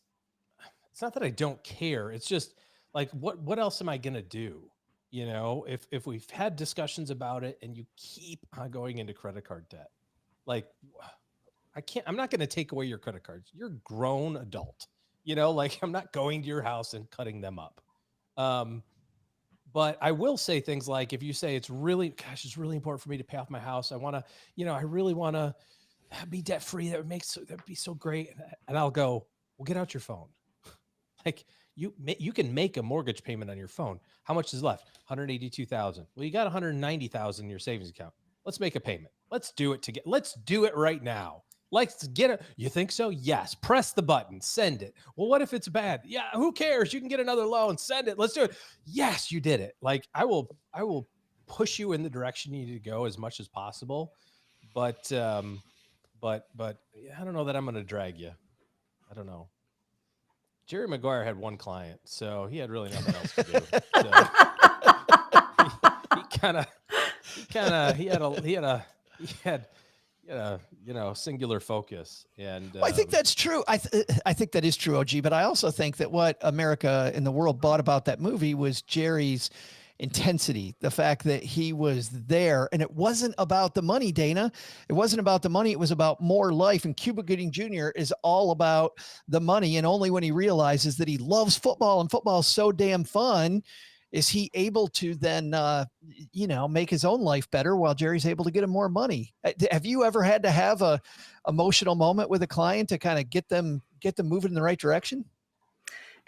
not that I don't care. It's just like, what else am I going to do? You know, if we've had discussions about it and you keep on going into credit card debt, like I'm not going to take away your credit cards. You're a grown adult, you know, like I'm not going to your house and cutting them up. But I will say things like, if you say it's really important for me to pay off my house. I want to, you know, I really want to be debt free. That'd be so great. And I'll go, well, get out your phone. Like you can make a mortgage payment on your phone. How much is left? 182,000. Well, you got 190,000 in your savings account. Let's make a payment. Let's do it together. Let's do it right now. Let's get it. You think so? Yes. Press the button. Send it. Well, what if it's bad? Yeah. Who cares? You can get another loan. Send it. Let's do it. Yes, you did it. Like I will push you in the direction you need to go as much as possible. But I don't know that I'm going to drag you. I don't know. Jerry Maguire had one client, so he had really nothing else to do. So he he had singular focus. And Well, I think that's true. I think that is true, OG. But I also think that what America and the world bought about that movie was Jerry's intensity, the fact that he was there, and it wasn't about the money, Dana. It wasn't about the money. It was about more life. And Cuba Gooding Jr. is all about the money. And only when he realizes that he loves football and football is so damn fun is he able to then, make his own life better while Jerry's able to get him more money. Have you ever had to have a emotional moment with a client to kind of get them moving in the right direction?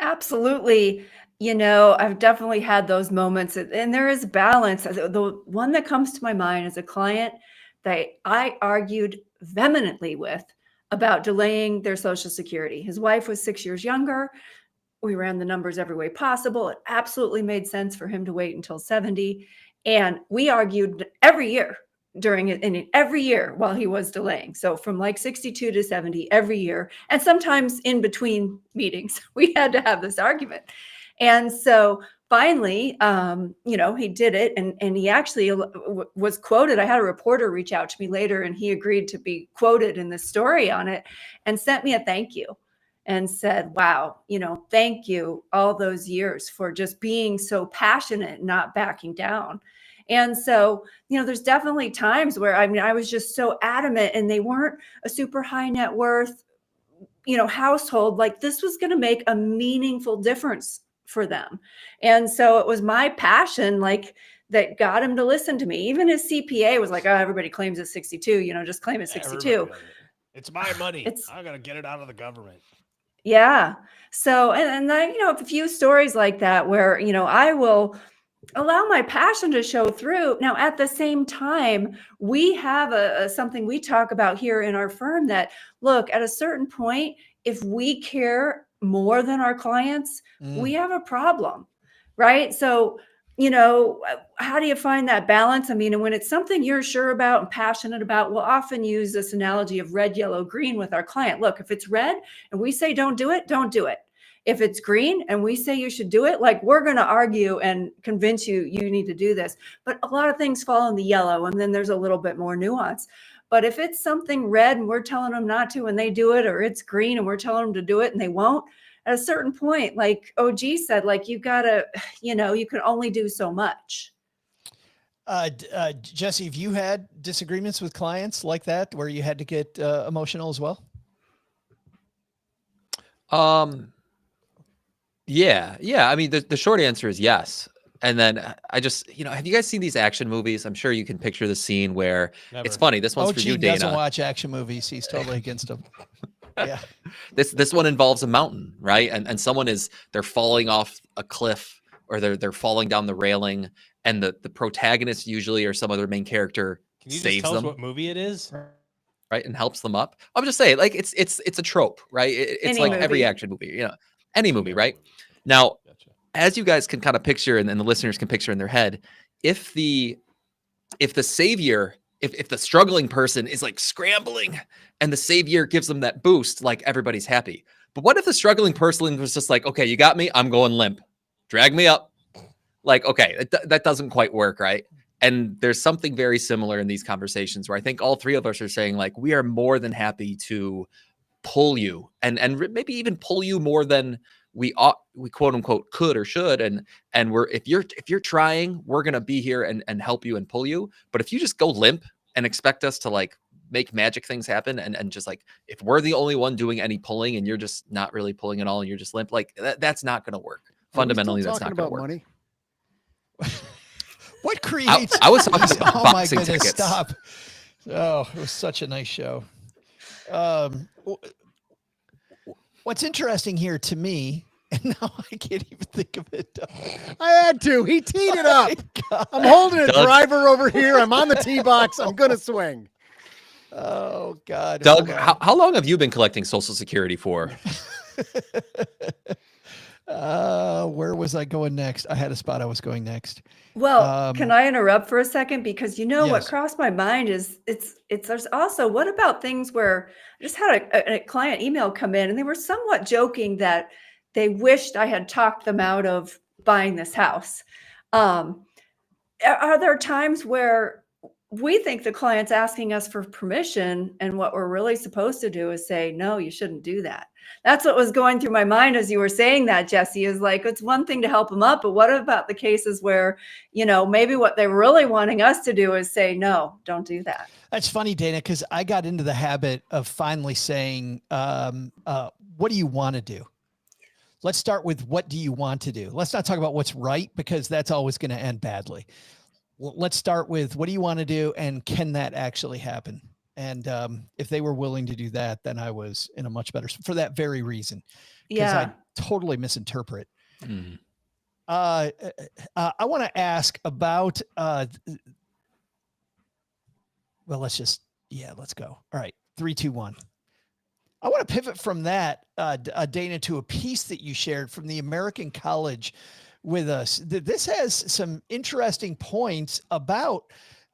Absolutely. I've definitely had those moments, and there is balance. The one that comes to my mind is a client that I argued vehemently with about delaying their Social Security. His wife was 6 years younger. We ran the numbers every way possible. It absolutely made sense for him to wait until 70. And we argued every year every year while he was delaying. So from like 62 to 70 every year. And sometimes in between meetings, we had to have this argument. And so finally, he did it. And he actually was quoted. I had a reporter reach out to me later, and he agreed to be quoted in the story on it and sent me a thank you and said, wow, thank you all those years for just being so passionate, not backing down. And so, there's definitely times where, I was just so adamant, and they weren't a super high net worth, household. Like, this was going to make a meaningful difference for them. And so it was my passion, like, that got him to listen to me. Even his CPA was like, oh, everybody claims it's 62, just claim it's 62. It's my money. I got to get it out of the government. Yeah. So, and I, a few stories like that where, I will allow my passion to show through. Now, at the same time, we have something we talk about here in our firm that, look, at a certain point, if we care more than our clients, we have a problem, right? So, how do you find that balance? And when it's something you're sure about and passionate about, we'll often use this analogy of red, yellow, green with our client. Look, if it's red and we say don't do it, don't do it. If it's green and we say you should do it, like, we're going to argue and convince you need to do this. But a lot of things fall in the yellow, and then there's a little bit more nuance. But if it's something red and we're telling them not to and they do it, or it's green and we're telling them to do it and they won't, at a certain point, like OG said, like, you gotta, you can only do so much. Jesse, have you had disagreements with clients like that where you had to get emotional as well? Yeah. The short answer is yes. And then I just, have you guys seen these action movies? I'm sure you can picture the scene where it's funny. This one's for you, Dana. Doesn't watch action movies. He's totally against them. Yeah. This one involves a mountain, right? And they're falling off a cliff, or they're falling down the railing, and the protagonist usually, or some other main character, Can you saves just tell them. us what movie it is? Right, and helps them up. I'm just saying, like, it's a trope, right? It's like every action movie, any movie, right? Now, as you guys can kind of picture, and the listeners can picture in their head, if the savior, if the struggling person is like scrambling, and the savior gives them that boost, like, everybody's happy. But what if the struggling person was just like, okay, you got me, I'm going limp, drag me up? Like, okay, that doesn't quite work, right? And there's something very similar in these conversations where I think all three of us are saying, like, we are more than happy to pull you, and maybe even pull you more than we quote unquote could or should. And if you're trying, we're going to be here and help you and pull you. But if you just go limp and expect us to, like, make magic things happen, and just, like, if we're the only one doing any pulling and you're just not really pulling at all and you're just limp, like, that's not going to work. Fundamentally, that's not going to work. Money? What creates? I was talking about oh my goodness! Tickets. Stop! Oh, it was such a nice show. What's interesting here to me, and now I can't even think of it. I had to. He teed it up. I'm holding a driver over here. I'm on the tee box. I'm gonna swing. Oh God, Doug, how long have you been collecting Social Security for? Where was I going next? I had a spot I was going next. Well, can I interrupt for a second? Because yes. What crossed my mind is there's also, what about things where I just had a client email come in, and they were somewhat joking that they wished I had talked them out of buying this house. Are there times where we think the client's asking us for permission, and what we're really supposed to do is say, no, you shouldn't do that. That's what was going through my mind as you were saying that, Jesse, is like, it's one thing to help them up, but what about the cases where, maybe what they're really wanting us to do is say, no, don't do that. That's funny, Dana, because I got into the habit of finally saying, what do you want to do? Let's start with what do you want to do? Let's not talk about what's right, because that's always going to end badly. Let's start with what do you want to do, and can that actually happen? And if they were willing to do that, then I was in a much better, for that very reason. Because I totally misinterpret. Mm. I want to ask about, let's go. All right. 3, 2, 1. I want to pivot from that, Dana, to a piece that you shared from the American College with us. This has some interesting points about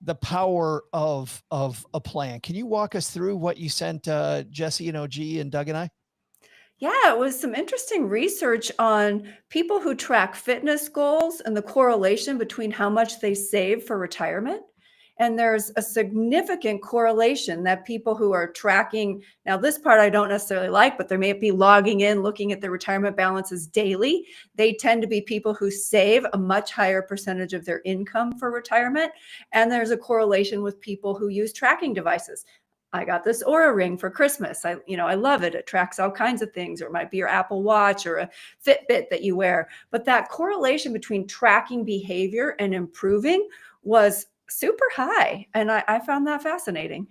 the power of a plan. Can you walk us through what you sent Jesse and OG and Doug and I? Yeah, it was some interesting research on people who track fitness goals and the correlation between how much they save for retirement. And there's a significant correlation that people who are tracking, now this part I don't necessarily like, but they may be logging in, looking at their retirement balances daily. They tend to be people who save a much higher percentage of their income for retirement. And there's a correlation with people who use tracking devices. I got this Oura ring for Christmas. I love it. It tracks all kinds of things, or it might be your Apple Watch or a Fitbit that you wear. But that correlation between tracking behavior and improving was super high. And I found that fascinating.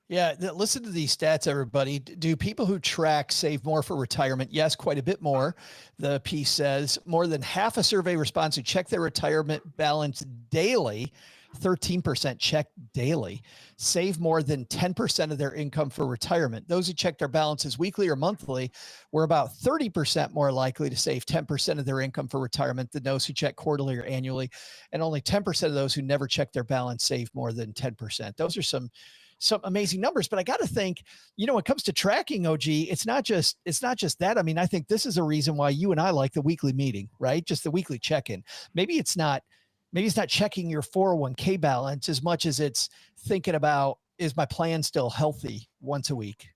Yeah. Listen to these stats, everybody. Do people who track save more for retirement? Yes, quite a bit more. The piece says more than half a survey response who check their retirement balance daily, 13% check daily, save more than 10% of their income for retirement. Those who check their balances weekly or monthly were about 30% more likely to save 10% of their income for retirement than those who check quarterly or annually. And only 10% of those who never check their balance save more than 10%. Those are some amazing numbers, but I got to think, when it comes to tracking, OG, it's not just that. I mean, I think this is a reason why you and I like the weekly meeting, right? Just the weekly check-in. Maybe it's not checking your 401k balance as much as it's thinking about, is my plan still healthy once a week?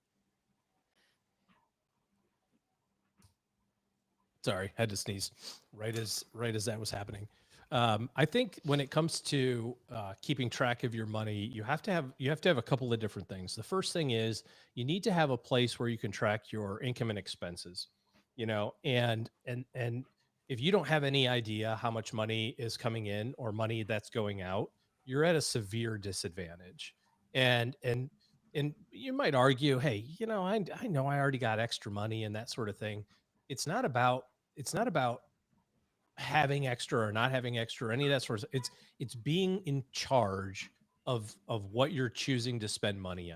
Sorry, had to sneeze right as that was happening. I think when it comes to keeping track of your money, you have to have a couple of different things. The first thing is you need to have a place where you can track your income and expenses, and if you don't have any idea how much money is coming in or money that's going out, you're at a severe disadvantage. And you might argue, hey, I know I already got extra money and that sort of thing. It's not about having extra or not having extra or any of that sort of. It's being in charge of what you're choosing to spend money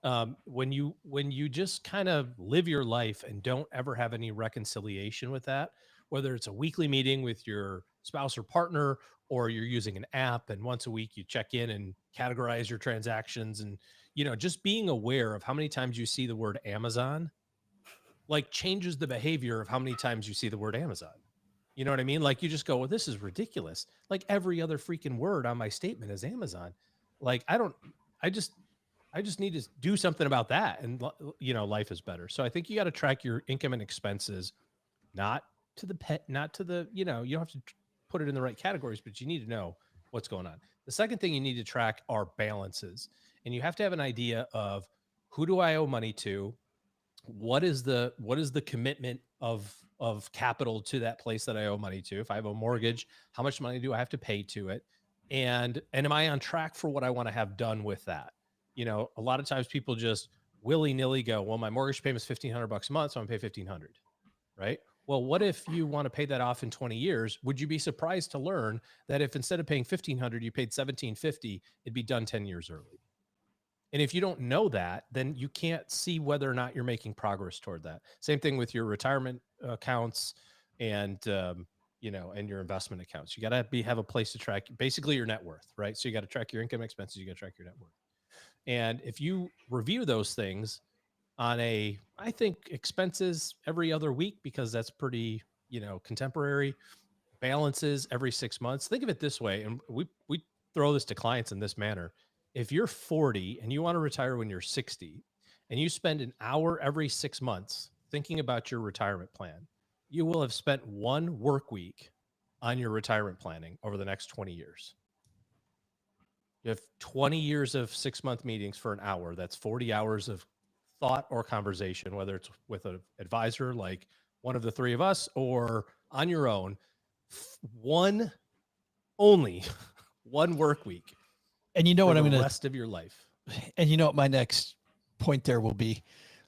on. When you just kind of live your life and don't ever have any reconciliation with that, whether it's a weekly meeting with your spouse or partner, or you're using an app and once a week you check in and categorize your transactions, and just being aware of how many times you see the word Amazon, like, changes the behavior of how many times you see the word Amazon. You know what I mean? Like, you just go, well, this is ridiculous. Like, every other freaking word on my statement is Amazon. Like, I just need to do something about that. And, life is better. So I think you got to track your income and expenses, not to the pet, not to the, you don't have to put it in the right categories, but you need to know what's going on. The second thing you need to track are balances. And you have to have an idea of, who do I owe money to? What is the commitment of capital to that place that I owe money to? If I have a mortgage, how much money do I have to pay to it? And am I on track for what I want to have done with that? A lot of times people just willy-nilly go, well, my mortgage payment is $1,500 a month, so I'm gonna pay $1,500, right? Well, what if you want to pay that off in 20 years? Would you be surprised to learn that if instead of paying $1,500, you paid $1,750, it'd be done 10 years early? And if you don't know that, then you can't see whether or not you're making progress toward that. Same thing with your retirement accounts and, and your investment accounts. You got to have a place to track basically your net worth, right? So you got to track your income expenses. You got to track your net worth. And if you review those things on I think expenses every other week, because that's pretty, contemporary, balances every 6 months. Think of it this way. And we throw this to clients in this manner. If you're 40 and you want to retire when you're 60 and you spend an hour every 6 months thinking about your retirement plan, you will have spent 1 work week on your retirement planning over the next 20 years. You have 20 years of 6-month meetings for an hour. That's 40 hours of thought or conversation, whether it's with an advisor like one of the three of us or on your own. Only one work week. And you know what I'm going to, rest of your life. And you know what my next point there will be?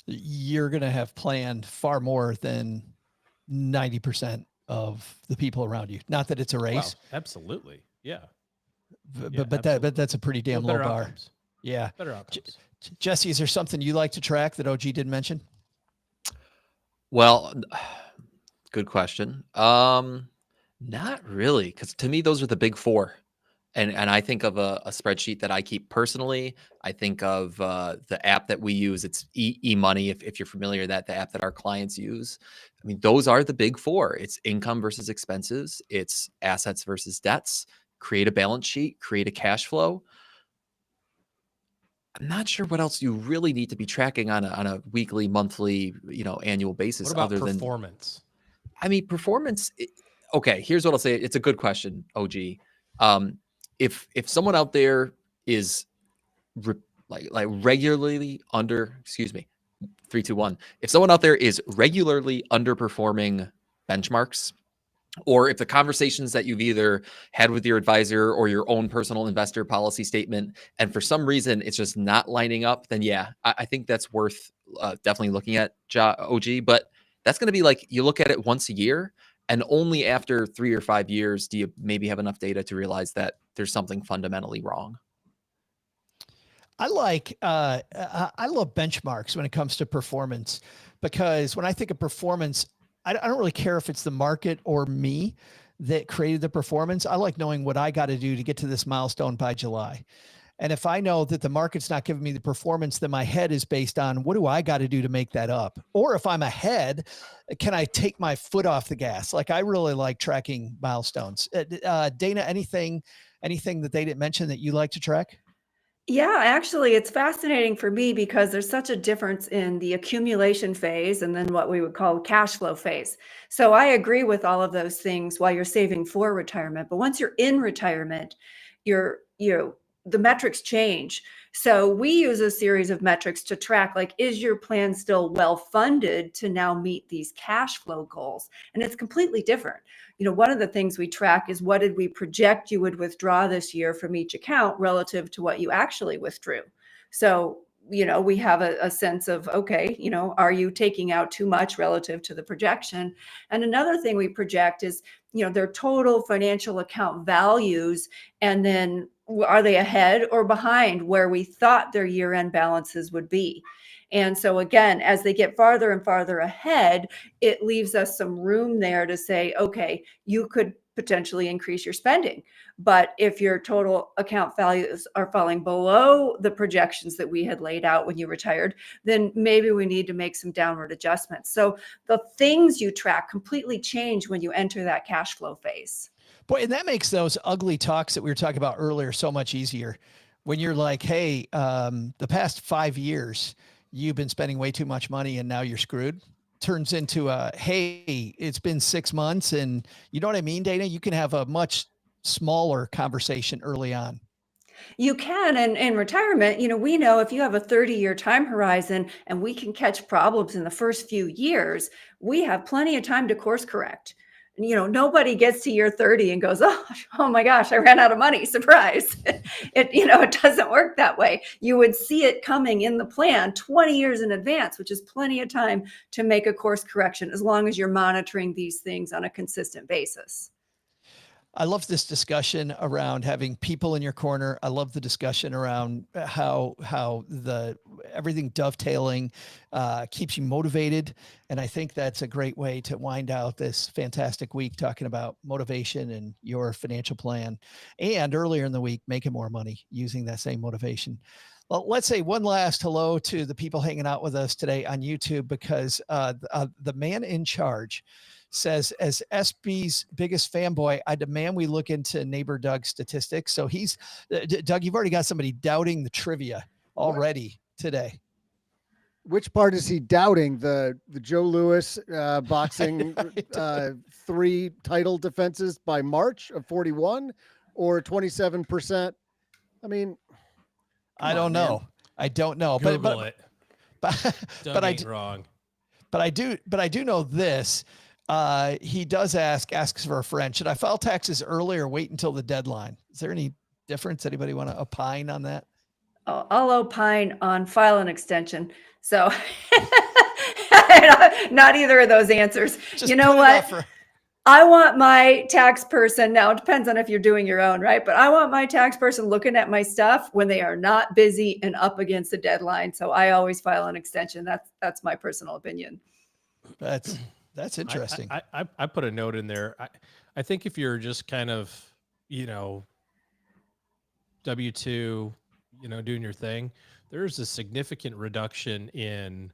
You're going to have planned far more than 90% of the people around you. Not that it's a race. Well, absolutely. Yeah. But that's a pretty damn low bar. Outcomes. Yeah. Better outcomes. Jesse, is there something you like to track that OG didn't mention? Well, good question. Not really, because to me, those are the big four. And I think of a spreadsheet that I keep personally. I think of the app that we use. It's eMoney, if you're familiar with that, the app that our clients use. I mean, those are the big four. It's income versus expenses. It's assets versus debts. Create a balance sheet, create a cash flow. I'm not sure what else you really need to be tracking on a weekly, monthly, annual basis. What about other performance? I mean, performance. Okay, here's what I'll say. It's a good question, OG. If someone out there is regularly under, 3, 2, 1. If someone out there is regularly underperforming benchmarks, or if the conversations that you've either had with your advisor or your own personal investor policy statement, and for some reason it's just not lining up, then yeah, I think that's worth definitely looking at, OG. But that's going to be like, you look at it once a year, and only after 3 or 5 years do you maybe have enough data to realize that there's something fundamentally wrong. I love benchmarks when it comes to performance, because when I think of performance, I don't really care if it's the market or me that created the performance. I like knowing what I got to do to get to this milestone by July. And if I know that the market's not giving me the performance, then my head is based on what do I got to do to make that up? Or if I'm ahead, can I take my foot off the gas? Like, I really like tracking milestones. Dana, anything that they didn't mention that you like to track? Yeah, actually, it's fascinating for me because there's such a difference in the accumulation phase and then what we would call cash flow phase. So I agree with all of those things while you're saving for retirement. But once you're in retirement, the metrics change. So we use a series of metrics to track, like, is your plan still well funded to now meet these cash flow goals? And it's completely different. One of the things we track is what did we project you would withdraw this year from each account relative to what you actually withdrew. So, we have a sense of, okay, are you taking out too much relative to the projection? And another thing we project is, their total financial account values, and then are they ahead or behind where we thought their year-end balances would be? And so again, as they get farther and farther ahead, it leaves us some room there to say, okay, you could potentially increase your spending. But if your total account values are falling below the projections that we had laid out when you retired, then maybe we need to make some downward adjustments. So the things you track completely change when you enter that cash flow phase. Boy, and that makes those ugly talks that we were talking about earlier so much easier. When you're like, hey, the past 5 years, you've been spending way too much money and now you're screwed. Turns into hey, it's been 6 months, and you know what I mean, Dana? You can have a much smaller conversation early on. You can, and in retirement, we know if you have a 30-year time horizon and we can catch problems in the first few years, we have plenty of time to course correct. Nobody gets to year 30 and goes, oh my gosh, I ran out of money. Surprise. It doesn't work that way. You would see it coming in the plan 20 years in advance, which is plenty of time to make a course correction as long as you're monitoring these things on a consistent basis. I love this discussion around having people in your corner. I love the discussion around how everything dovetailing keeps you motivated. And I think that's a great way to wind out this fantastic week, talking about motivation and your financial plan. And earlier in the week, making more money using that same motivation. Well, let's say one last hello to the people hanging out with us today on YouTube, because the man in charge says, as SB's biggest fanboy, I demand we look into neighbor Doug's statistics. So he's Doug, you've already got somebody doubting the trivia already today. Which part is he doubting? The Joe Louis boxing 3 title defenses by March of 41 or 27%? I mean, I don't know. I don't know. Google it. But I do, wrong. But I do know this. He does asks for a friend. Should I file taxes early or wait until the deadline? Is there any difference? Anybody want to opine on that? I'll opine on file an extension. So not either of those answers. Just you know put it off what? I want my tax person, now it depends on if you're doing your own, right? But I want my tax person looking at my stuff when they are not busy and up against the deadline. So I always file an extension. That's my personal opinion. That's interesting. I put a note in there. I think if you're just kind of, W-2, doing your thing, there's a significant reduction in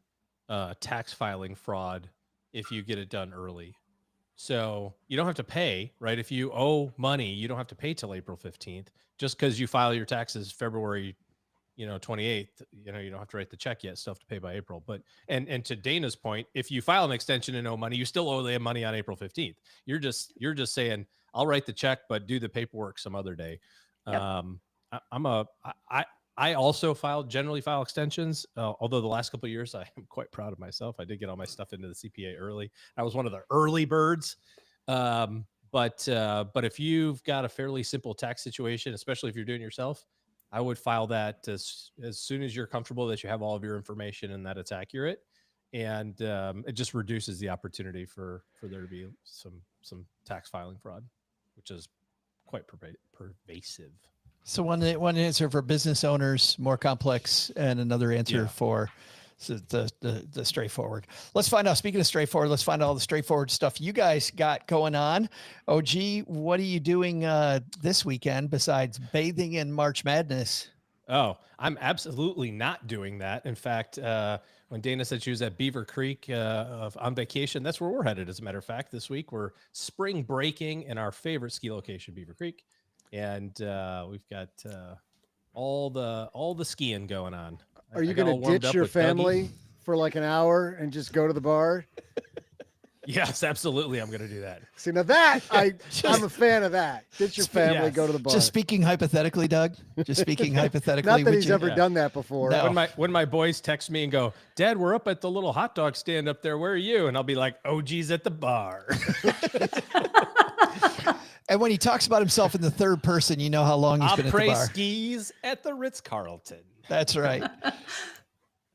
tax filing fraud if you get it done early. So you don't have to pay, right? If you owe money, you don't have to pay till April 15th. Just because you file your taxes February, 28th, you don't have to write the check yet. Still have to pay by April. But and to Dana's point, if you file an extension and owe money, you still owe them money on April 15th. You're just saying, I'll write the check, but do the paperwork some other day. Yep. I also generally file extensions. Although the last couple of years, I am quite proud of myself. I did get all my stuff into the CPA early. I was one of the early birds. But if you've got a fairly simple tax situation, especially if you're doing it yourself, I would file that as soon as you're comfortable that you have all of your information and that it's accurate. And it just reduces the opportunity for there to be some tax filing fraud, which is quite pervasive. So one answer for business owners, more complex, and another answer for the straightforward. Let's find out. Speaking of straightforward, let's find out all the straightforward stuff you guys got going on. OG, what are you doing this weekend besides bathing in March Madness? Oh, I'm absolutely not doing that. In fact, when Dana said she was at Beaver Creek on vacation, that's where we're headed. As a matter of fact, this week we're spring breaking in our favorite ski location, Beaver Creek. And we've got all the skiing going on. Are you going to ditch your family for like an hour and just go to the bar? Yes, absolutely. I'm going to do that. See, now that I'm a fan of that. Ditch your family, go to the bar. Just speaking hypothetically, Doug. Just speaking hypothetically. Not that he's ever done that before. No. When my boys text me and go, Dad, we're up at the little hot dog stand up there. Where are you? And I'll be like, OG's at the bar. And when he talks about himself in the third person, you know how long he's been at the bar. Skis at the Ritz-Carlton. That's right.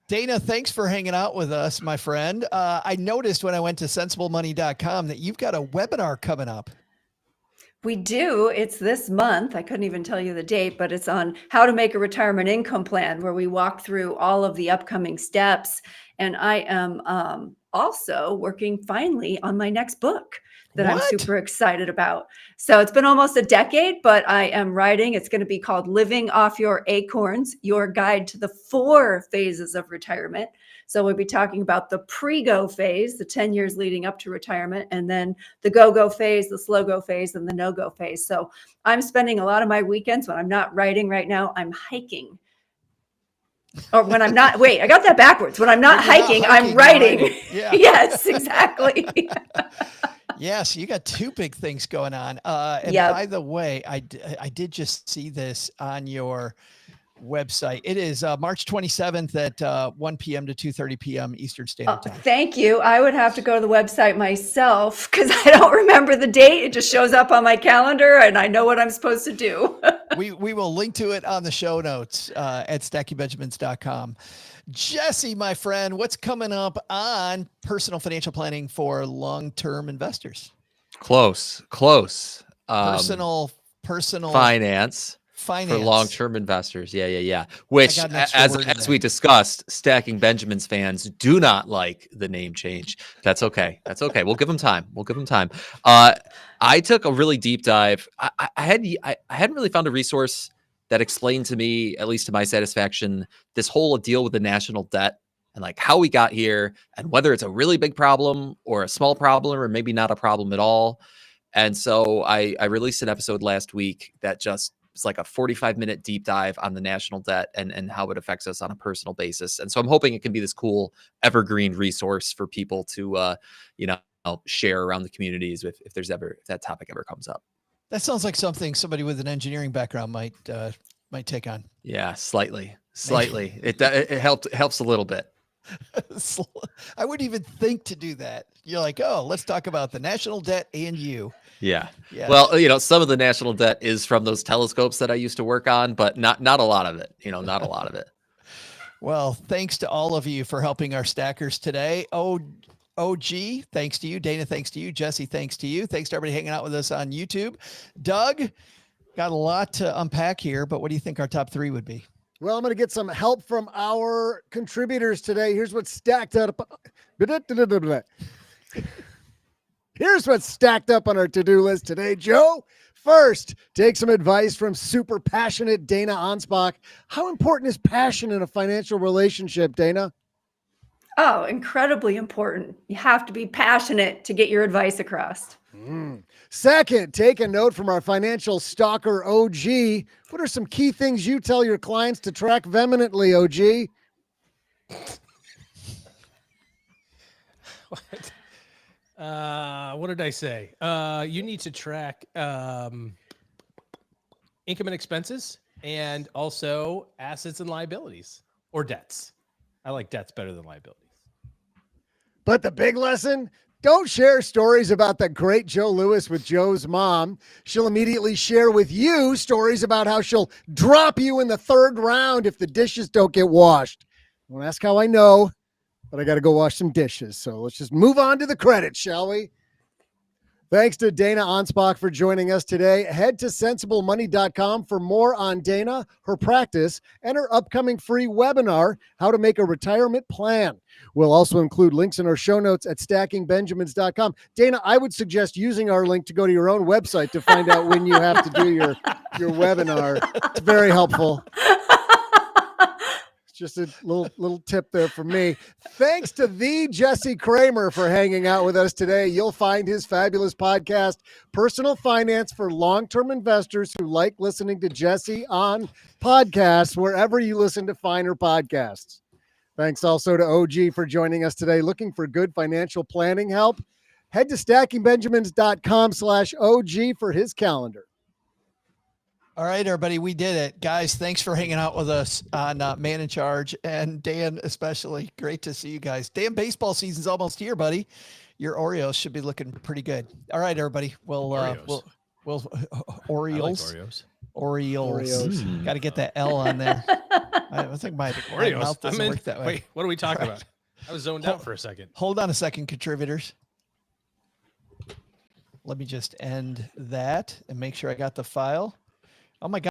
Dana, thanks for hanging out with us, my friend. I noticed when I went to sensiblemoney.com that you've got a webinar coming up. We do. It's this month. I couldn't even tell you the date, but it's on how to make a retirement income plan, where we walk through all of the upcoming steps. And I am also working finally on my next book that I'm super excited about. So it's been almost a decade, but I am writing. It's going to be called Living Off Your Acorns, Your Guide to the 4 Phases of Retirement. So we'll be talking about the pre-go phase, the 10 years leading up to retirement, and then the go-go phase, the slow-go phase, and the no-go phase. So I'm spending a lot of my weekends when I'm not writing right now, I'm hiking. Or when I'm not, wait, I got that backwards. When I'm not hiking, I'm writing. Yeah. Yes, exactly. Yes, you got 2 big things going on. And by the way, I did just see this on your website. It is March 27th at 1 p.m. to 2:30 p.m. Eastern Standard Time. Thank you. I would have to go to the website myself because I don't remember the date. It just shows up on my calendar and I know what I'm supposed to do. We will link to it on the show notes at stackybenjamins.com. Jesse, my friend, what's coming up on personal financial planning for long-term investors? Close. Personal finance for long-term investors. Yeah. Which, as we discussed, Stacking Benjamins fans do not like the name change. That's okay. We'll give them time. I took a really deep dive. I hadn't really found a resource that explained to me, at least to my satisfaction, this whole deal with the national debt and like how we got here and whether it's a really big problem or a small problem or maybe not a problem at all. And so I released an episode last week that just was like a 45-minute deep dive on the national debt and how it affects us on a personal basis. And so I'm hoping it can be this cool evergreen resource for people to, share around the communities if that topic ever comes up. That sounds like something somebody with an engineering background might take on. Yeah, slightly. It helps a little bit. I wouldn't even think to do that. You're like, oh, let's talk about the national debt and you. Yeah. Yeah. Well, some of the national debt is from those telescopes that I used to work on, but not a lot of it, not a lot of it. Well, thanks to all of you for helping our stackers today. OG, thanks to you. Dana, thanks to you. Jesse, thanks to you. Thanks to everybody hanging out with us on YouTube. Doug, got a lot to unpack here, but what do you think our top 3 would be? Well, I'm going to get some help from our contributors today. Here's what's stacked up. Here's what's stacked up on our to-do list today, Joe. First, take some advice from super passionate Dana Anspach. How important is passion in a financial relationship, Dana? Oh, incredibly important. You have to be passionate to get your advice across. Second, take a note from our financial stalker, OG. What are some key things you tell your clients to track vehemently, OG? What did I say? You need to track income and expenses and also assets and liabilities or debts. I like debts better than liabilities. But the big lesson, don't share stories about the great Joe Louis with Joe's mom. She'll immediately share with you stories about how she'll drop you in the 3rd round if the dishes don't get washed. Don't ask how I know, but I got to go wash some dishes. So let's just move on to the credits, shall we? Thanks to Dana Anspach for joining us today. Head to sensiblemoney.com for more on Dana, her practice, and her upcoming free webinar, How to Make a Retirement Plan. We'll also include links in our show notes at stackingbenjamins.com. Dana, I would suggest using our link to go to your own website to find out when you have to do your webinar. It's very helpful. Just a little tip there for me. Thanks to the Jesse Cramer for hanging out with us today. You'll find his fabulous podcast, Personal Finance for Long-Term Investors who like listening to Jesse on podcasts, wherever you listen to finer podcasts. Thanks also to OG for joining us today. Looking for good financial planning help? Head to stackingbenjamins.com/OG for his calendar. All right, everybody, we did it. Guys, thanks for hanging out with us on Man in Charge, and Dan especially. Great to see you guys. Dan, baseball season's almost here, buddy. Your Oreos should be looking pretty good. All right, everybody. We'll Orioles. Orioles. Got to get that L on there. I think my mouth doesn't work that way. Wait, what are we talking about? I was zoned out for a second. Hold on a second, contributors. Let me just end that and make sure I got the file. Oh my God.